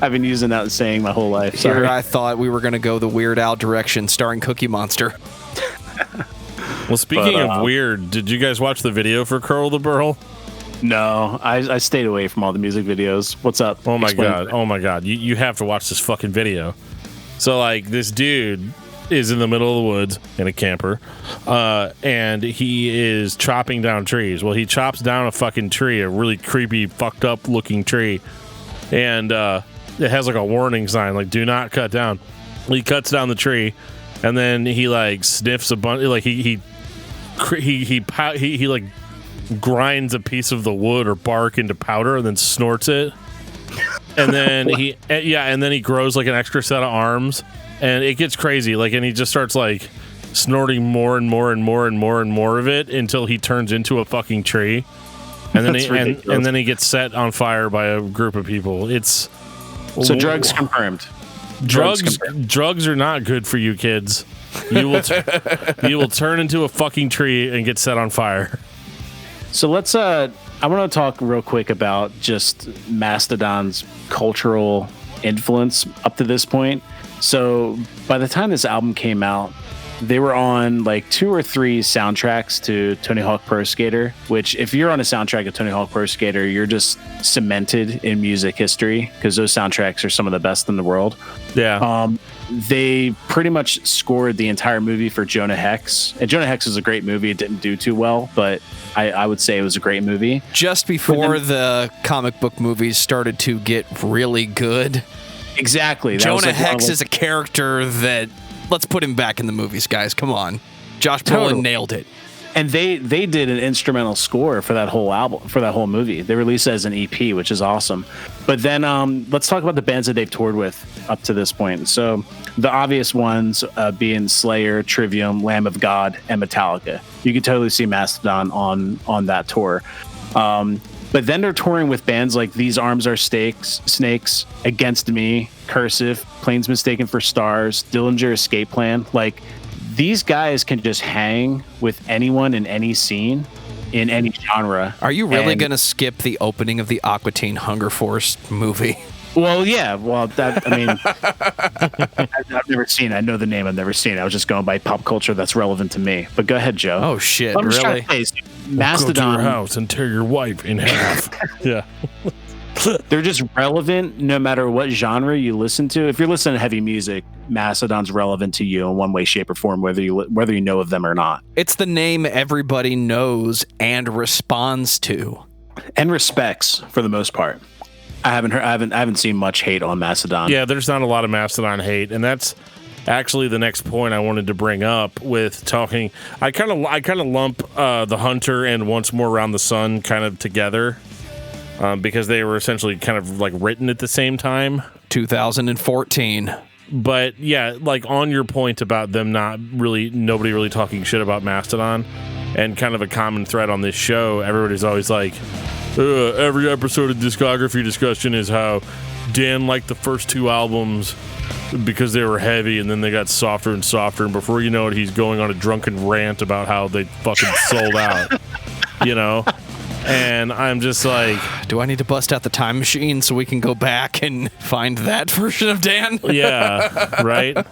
I've been using that saying my whole life. Sorry. Here I thought we were gonna go the Weird Al direction, starring Cookie Monster. Well, speaking of weird, did you guys watch the video for Curl the Burl? No, I stayed away from all the music videos. What's up? Oh my god! You have to watch this fucking video. So like this dude is in the middle of the woods in a camper, and he is chopping down trees. Well, he chops down a fucking tree, a really creepy, fucked up looking tree, and it has like a warning sign, like "Do not cut down." He cuts down the tree, and then he like sniffs a bunch. Like he like grinds a piece of the wood or bark into powder and then snorts it. And then he grows like an extra set of arms, and it gets crazy. Like, and he just starts like snorting more and more and more and more and more of it until he turns into a fucking tree. And then and then he gets set on fire by a group of people. It's so drugs confirmed. Drugs are not good for you, kids. You will turn into a fucking tree and get set on fire. So let's I want to talk real quick about just Mastodon's cultural influence up to this point. So by the time this album came out, they were on like 2 or 3 soundtracks to Tony Hawk Pro Skater, which if you're on a soundtrack of Tony Hawk Pro Skater, you're just cemented in music history because those soundtracks are some of the best in the world. Yeah. They pretty much scored the entire movie for Jonah Hex. And Jonah Hex is a great movie. It didn't do too well, but I would say it was a great movie. Just before the comic book movies started to get really good. Exactly. That Jonah Hex is a character that... Let's put him back in the movies, guys. Come on. Josh Brolin nailed it. And they did an instrumental score for that whole album, for that whole movie. They released it as an EP, which is awesome. But then let's talk about the bands that they've toured with up to this point. So the obvious ones being Slayer, Trivium, Lamb of God, and Metallica. You can totally see Mastodon on that tour. But then they're touring with bands like These Arms Are Snakes, Against Me, Cursive, Planes Mistaken for Stars, Dillinger Escape Plan. Like, these guys can just hang with anyone in any scene, in any genre. Are you really going to skip the opening of the Aqua Teen Hunger Force movie? Well, yeah. Well, that, I mean, I've never seen it. I know the name. I've never seen it. I was just going by pop culture that's relevant to me. But go ahead, Joe. Oh, shit. Really? Mastodon. Go to your house and tear your wife in half. Yeah. They're just relevant no matter what genre you listen to. If you're listening to heavy music, Mastodon's relevant to you in one way, shape, or form, whether you know of them or not. It's the name everybody knows and responds to. And respects, for the most part. I haven't seen much hate on Mastodon. Yeah, there's not a lot of Mastodon hate, and that's actually the next point I wanted to bring up with talking. I kind of lump The Hunter and Once More Around the Sun kind of together because they were essentially kind of like written at the same time. 2014. But yeah, like on your point about them nobody really talking shit about Mastodon, and kind of a common thread on this show, everybody's always like, every episode of Discography discussion is how Dan liked the first 2 albums because they were heavy, and then they got softer and softer, and before you know it, he's going on a drunken rant about how they fucking sold out, you know? And I'm just like... Do I need to bust out the time machine so we can go back and find that version of Dan? Yeah, right?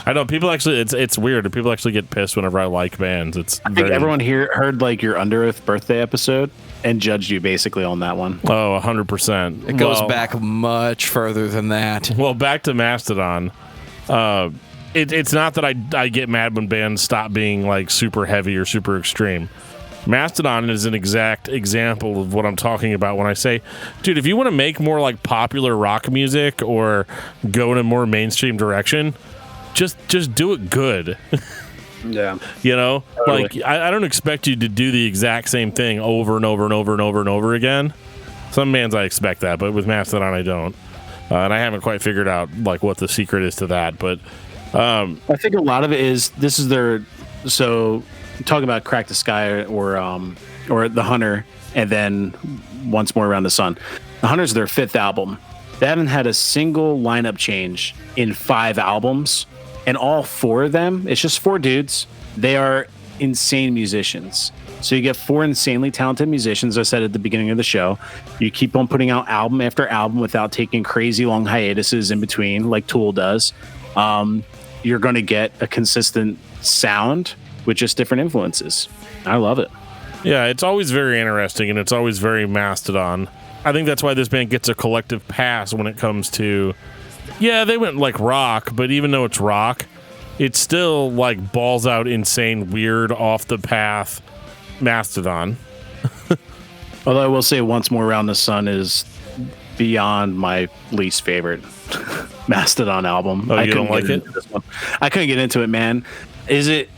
I know people actually, it's weird. People actually get pissed whenever I like bands. I think everyone here heard like your Under Oath birthday episode and judged you basically on that one. Oh, 100%. It goes back much further than that. Well, back to Mastodon. It's not that I get mad when bands stop being like super heavy or super extreme. Mastodon is an exact example of what I'm talking about when I say, dude, if you want to make more like popular rock music or go in a more mainstream direction, just do it good. Yeah. You know, totally. Like I don't expect you to do the exact same thing over and over and over and over and over again. Some bands I expect that, but with Mastodon I don't. And I haven't quite figured out like what the secret is to that, but I think a lot of it is this is their talk about Crack the Sky or The Hunter, and then Once More Around the Sun. The Hunter's their 5th album. They haven't had a single lineup change in 5 albums, and all 4 of them, it's just 4 dudes. They are insane musicians. So you get 4 insanely talented musicians, as I said at the beginning of the show. You keep on putting out album after album without taking crazy long hiatuses in between, like Tool does. You're going to get a consistent sound with just different influences. I love it. Yeah, it's always very interesting, and it's always very Mastodon. I think that's why this band gets a collective pass when it comes to, yeah, they went like rock, but even though it's rock, it's still like balls out insane, weird, off the path Mastodon. Although I will say Once More Around the Sun is beyond my least favorite. Mastodon album. Oh, you don't like it? I couldn't get into it, man. Is it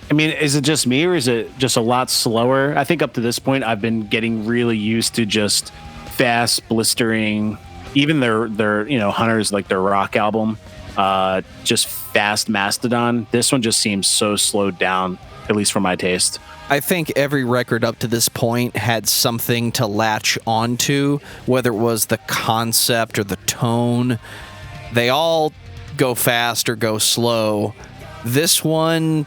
just me, or is it just a lot slower? I think up to this point, I've been getting really used to just fast, blistering. Even their Hunter's, like, their rock album, just fast Mastodon. This one just seems so slowed down, at least for my taste. I think every record up to this point had something to latch onto, whether it was the concept or the tone. They all go fast or go slow. This one,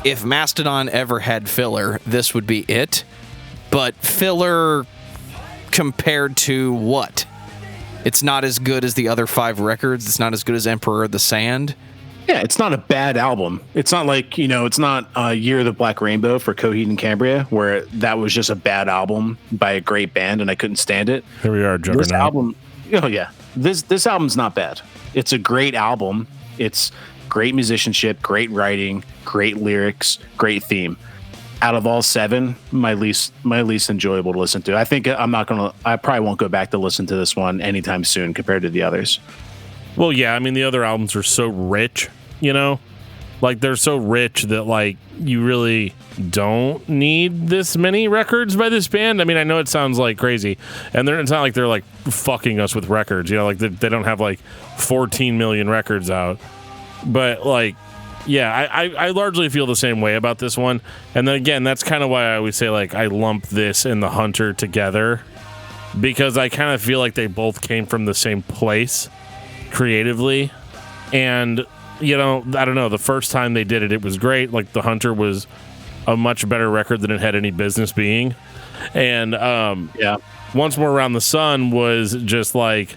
if Mastodon ever had filler, this would be it. But filler compared to what? It's not as good as the other 5 records. It's not as good as Emperor of the Sand. Yeah, it's not a bad album. It's not like, it's not Year of the Black Rainbow for Coheed and Cambria, where that was just a bad album by a great band and I couldn't stand it. Here we are, Juggernaut. This album, this album's not bad. It's a great album. It's great musicianship, great writing, great lyrics, great theme. Out of all 7, my least enjoyable to listen to. I think I probably won't go back to listen to this one anytime soon compared to the others. Well, yeah, I mean, the other albums are so rich, like they're so rich that, like, you really don't need this many records by this band. I mean, I know it sounds like crazy, and it's not like they're like fucking us with records, like they don't have like 14 million records out. But, like, yeah, I largely feel the same way about this one. And then again, that's kind of why I always say, like, I lump this and the Hunter together, because I kind of feel like they both came from the same place creatively. And, I don't know, the first time they did it, it was great. Like, the Hunter was a much better record than it had any business being. And Once More Around the Sun was just like,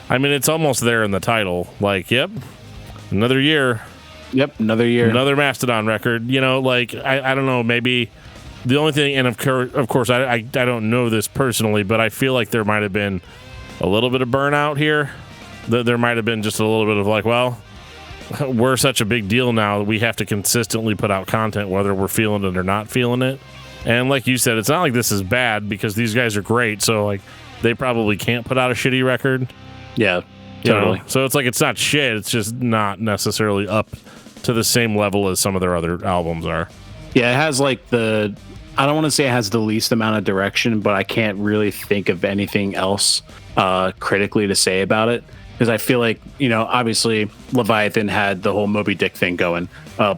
I mean, it's almost there in the title. Like, yep, another year. Yep, another year. Another Mastodon record. Like, I don't know, maybe the only thing, and of course, I don't know this personally, but I feel like there might have been a little bit of burnout here. There might have been just a little bit of like, well, we're such a big deal now that we have to consistently put out content, whether we're feeling it or not feeling it. And like you said, it's not like this is bad, because these guys are great, so, like, they probably can't put out a shitty record. Yeah, totally. So it's like, it's not shit, it's just not necessarily up to the same level as some of their other albums are. Yeah, it has like I don't want to say it has the least amount of direction, but I can't really think of anything else critically to say about it. Because I feel like, obviously Leviathan had the whole Moby Dick thing going.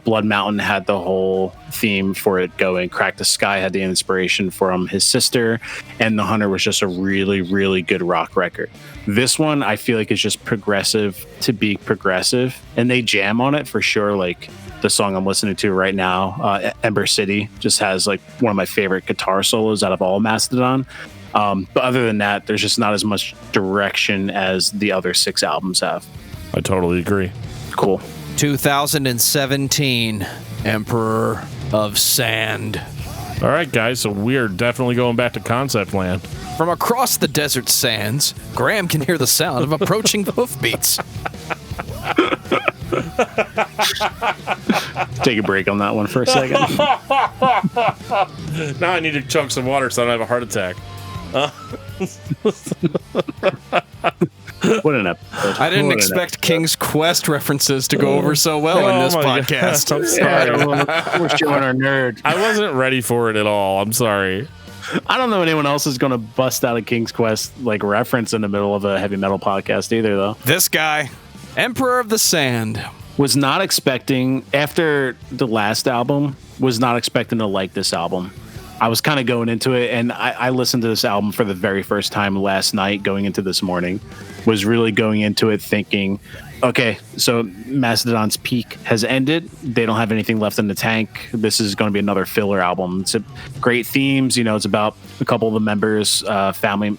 Blood Mountain had the whole theme for it going. Crack the Sky had the inspiration from his sister. And The Hunter was just a really, really good rock record. This one, I feel like, is just progressive to be progressive. And they jam on it for sure. Like, the song I'm listening to right now, Ember City, just has, like, one of my favorite guitar solos out of all Mastodon. But other than that, there's just not as much direction as the other 6 albums have. I totally agree. Cool. 2017, Emperor of Sand. All right, guys, so we are definitely going back to Concept Land. From across the desert sands, Graham can hear the sound of approaching hoofbeats. Take a break on that one for a second. Now I need to chug some water so I don't have a heart attack. What an episode. I didn't expect King's Quest references to go over so well in this podcast. I'm sorry. We're showing our nerd. I wasn't ready for it at all. I'm sorry. I don't know anyone else is going to bust out a King's Quest like reference in the middle of a heavy metal podcast either, though. This guy, Emperor of the Sand. Was not expecting, after the last album, was not expecting to like this album. I was kind of going into it, and I listened to this album for the very first time last night, going into this morning. Was really going into it thinking, okay, so Mastodon's peak has ended. They don't have anything left in the tank. This is going to be another filler album. It's great themes. It's about a couple of the members, family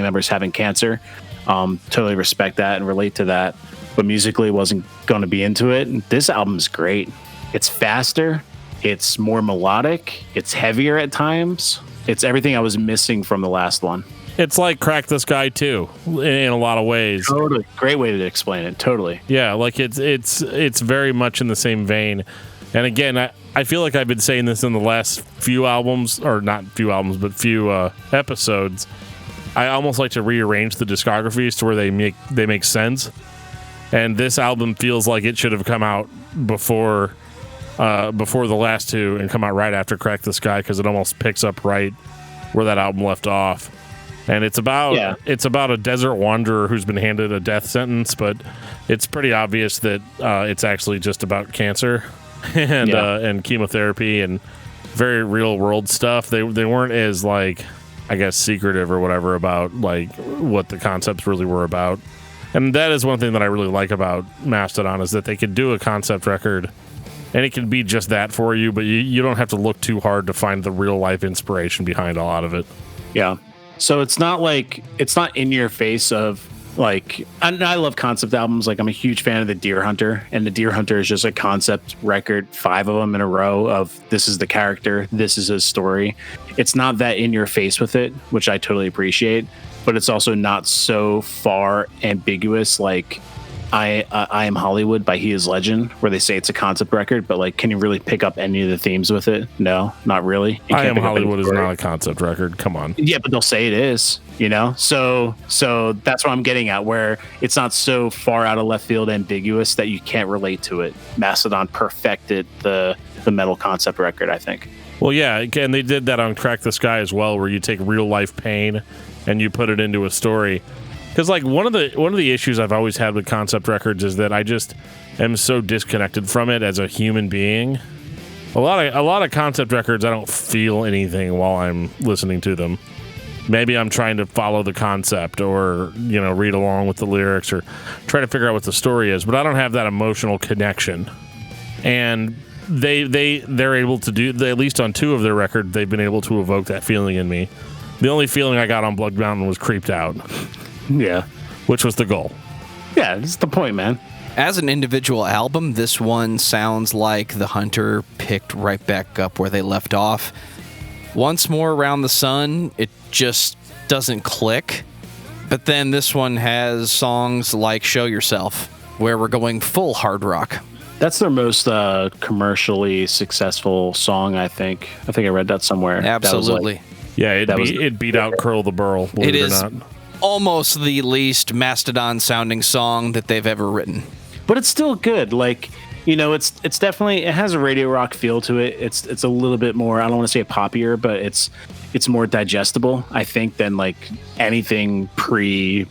members having cancer. Totally respect that and relate to that. But musically wasn't going to be into it. This album's great. It's faster. It's more melodic. It's heavier at times. It's everything I was missing from the last one. It's like Crack the Sky too, in a lot of ways. Totally. Great way to explain it. Totally. Yeah, like it's very much in the same vein. And again, I feel like I've been saying this in the last few albums, or not few albums, but few episodes. I almost like to rearrange the discographies to where they make sense. And this album feels like it should have come out before the last two and come out right after Crack the Sky, because it almost picks up right where that album left off. And it's about a desert wanderer who's been handed a death sentence, but it's pretty obvious that it's actually just about cancer and chemotherapy and very real world stuff. They weren't as, like, I guess, secretive or whatever about like what the concepts really were about. And that is one thing that I really like about Mastodon, is that they could do a concept record and it can be just that for you, but you don't have to look too hard to find the real life inspiration behind a lot of it. Yeah. So it's not in your face of, like, I love concept albums. Like, I'm a huge fan of the Deer Hunter, and the Deer Hunter is just a concept record, 5 of them in a row of this is the character, this is his story. It's not that in your face with it, which I totally appreciate, but it's also not so far ambiguous like I Am Hollywood by He Is Legend, where they say it's a concept record, but like, can you really pick up any of the themes with it? No, not really. I Am Hollywood is not a concept record. Come on. Yeah, but they'll say it is, you know? So that's what I'm getting at, where it's not so far out of left field ambiguous that you can't relate to it. Mastodon perfected the metal concept record, I think. Well, yeah, and they did that on Crack the Sky as well, where you take real life pain and you put it into a story. Because, like, one of the issues I've always had with concept records is that I just am so disconnected from it as a human being. A lot of concept records, I don't feel anything while I'm listening to them. Maybe I'm trying to follow the concept, or, you know, read along with the lyrics, or try to figure out what the story is, but I don't have that emotional connection. And they're able to do, at least on 2 of their records, they've been able to evoke that feeling in me. The only feeling I got on Blood Mountain was creeped out. Yeah. Which was the goal. Yeah, that's the point, man. As an individual album, this one sounds like The Hunter picked right back up where they left off. Once More Around the Sun, it just doesn't click. But then this one has songs like Show Yourself, where we're going full hard rock. That's their most commercially successful song, I think. I think I read that somewhere. Absolutely. That was like, yeah, it beat out Curl the Burl, believe it or not. Almost the least Mastodon sounding song that they've ever written. But it's still good. Like, you know, it's definitely, it has a radio rock feel to it. It's a little bit more, I don't want to say poppier, but it's more digestible, I think, than like anything pre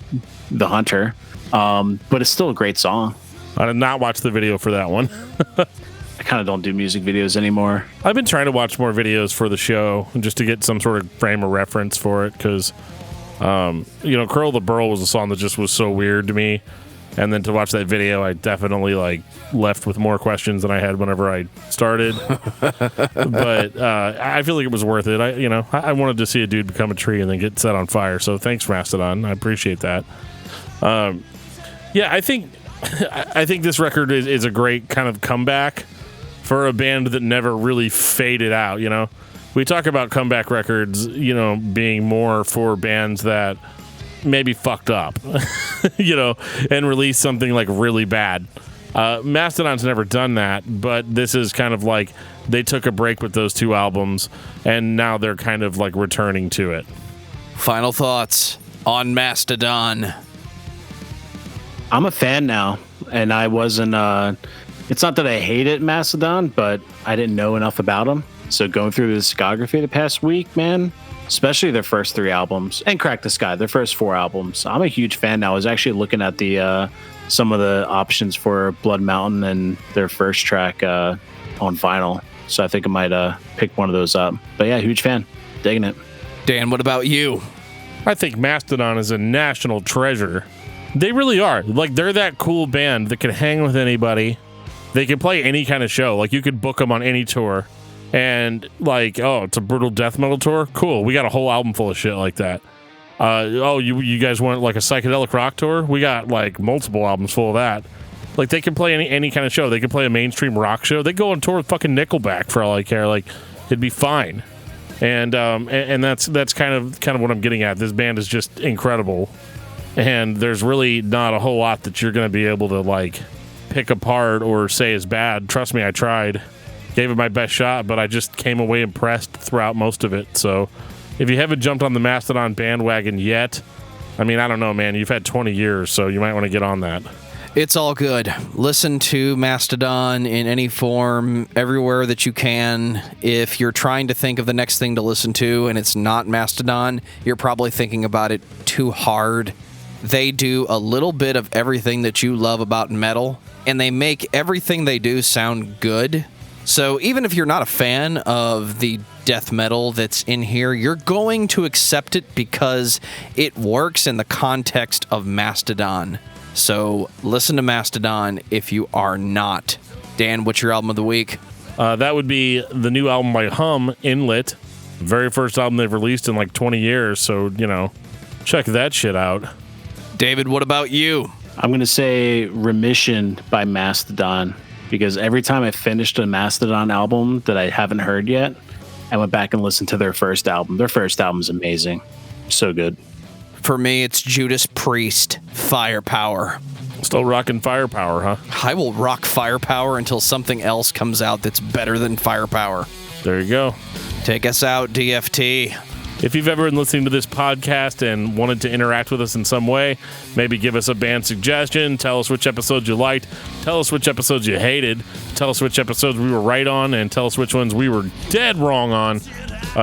The Hunter. But it's still a great song. I did not watch the video for that one. I kind of don't do music videos anymore. I've been trying to watch more videos for the show just to get some sort of frame of reference for it, because you know, Curl the Burl was a song that just was so weird to me, and then to watch that video, I definitely like left with more questions than I had whenever I started. But I feel like it was worth it. I wanted to see a dude become a tree and then get set on fire. So thanks, Mastodon. I appreciate that. Yeah, I think this record is a great kind of comeback for a band that never really faded out. You know, we talk about comeback records, you know, being more for bands that maybe fucked up, you know, and released something like really bad. Mastodon's never done that, but this is kind of like they took a break with those 2 albums, and now they're kind of like returning to it. Final thoughts on Mastodon. I'm a fan now, and I wasn't, it's not that I hated Mastodon, but I didn't know enough about them. So going through the discography the past week, man, especially their first 3 albums, and Crack the Sky, their first 4 albums, I'm a huge fan now. I was actually looking at the some of the options for Blood Mountain and their first track on vinyl. So I think I might pick one of those up. But yeah, huge fan. Digging it. Dan, what about you? I think Mastodon is a national treasure. They really are. Like, they're that cool band that can hang with anybody. They can play any kind of show. Like, you could book them on any tour. And, like, oh, it's a brutal death metal tour? Cool. We got a whole album full of shit like that. You guys want, like, a psychedelic rock tour? We got, like, multiple albums full of that. Like, they can play any kind of show. They can play a mainstream rock show. They go on tour with fucking Nickelback for all I care. Like, it'd be fine. And that's kind of what I'm getting at. This band is just incredible. And there's really not a whole lot that you're going to be able to, like, pick apart or say is bad. Trust me, I tried. Gave it my best shot, but I just came away impressed throughout most of it. So if you haven't jumped on the Mastodon bandwagon yet, I mean, I don't know, man. You've had 20 years, so you might want to get on that. It's all good. Listen to Mastodon in any form, everywhere that you can. If you're trying to think of the next thing to listen to and it's not Mastodon, you're probably thinking about it too hard. They do a little bit of everything that you love about metal, and they make everything they do sound good. So even if you're not a fan of the death metal that's in here, you're going to accept it because it works in the context of Mastodon. So listen to Mastodon if you are not. Dan, what's your album of the week? That would be the new album by Hum, Inlet. Very first album they've released in like 20 years, so, check that shit out. David, what about you? I'm going to say Remission by Mastodon, because every time I finished a Mastodon album that I haven't heard yet, I went back and listened to their first album. Their first album's amazing. So good. For me, it's Judas Priest, Firepower. Still rocking Firepower, huh? I will rock Firepower until something else comes out that's better than Firepower. There you go. Take us out, DFT. If you've ever been listening to this podcast and wanted to interact with us in some way, maybe give us a band suggestion, tell us which episodes you liked, tell us which episodes you hated, tell us which episodes we were right on, and tell us which ones we were dead wrong on.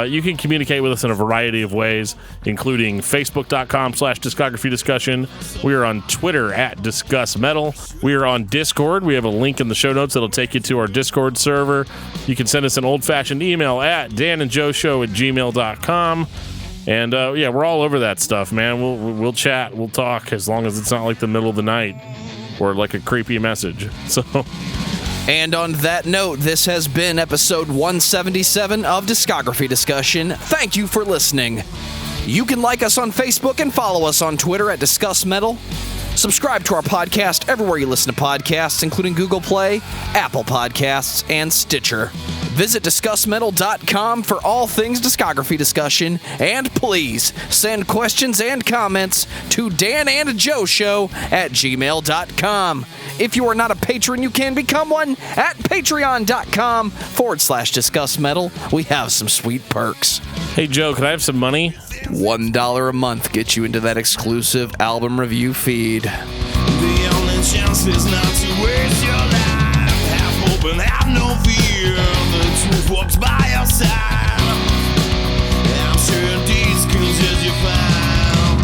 You can communicate with us in a variety of ways, including Facebook.com/discography discussion. We are on Twitter @discussmetal. We are on Discord. We have a link in the show notes that'll take you to our Discord server. You can send us an old-fashioned email at danandjoeshow@gmail.com. And we're all over that stuff, man. We'll chat, we'll talk, as long as it's not like the middle of the night or like a creepy message. So. And on that note, this has been episode 177 of Discography Discussion. Thank you for listening. You can like us on Facebook and follow us on Twitter @discussmetal. Subscribe to our podcast everywhere you listen to podcasts, including Google Play, Apple Podcasts, and Stitcher. Visit discussmetal.com for all things discography discussion, and please send questions and comments to danandjoeshow@gmail.com. If you are not a patron, you can become one at patreon.com/discussmetal. We have some sweet perks. Hey, Joe, can I have some money? $1 a month gets you into that exclusive album review feed. The only chance is not to waste your life. Have hope and have no fear. The truth walks by your side. I'm sure these clues as you found.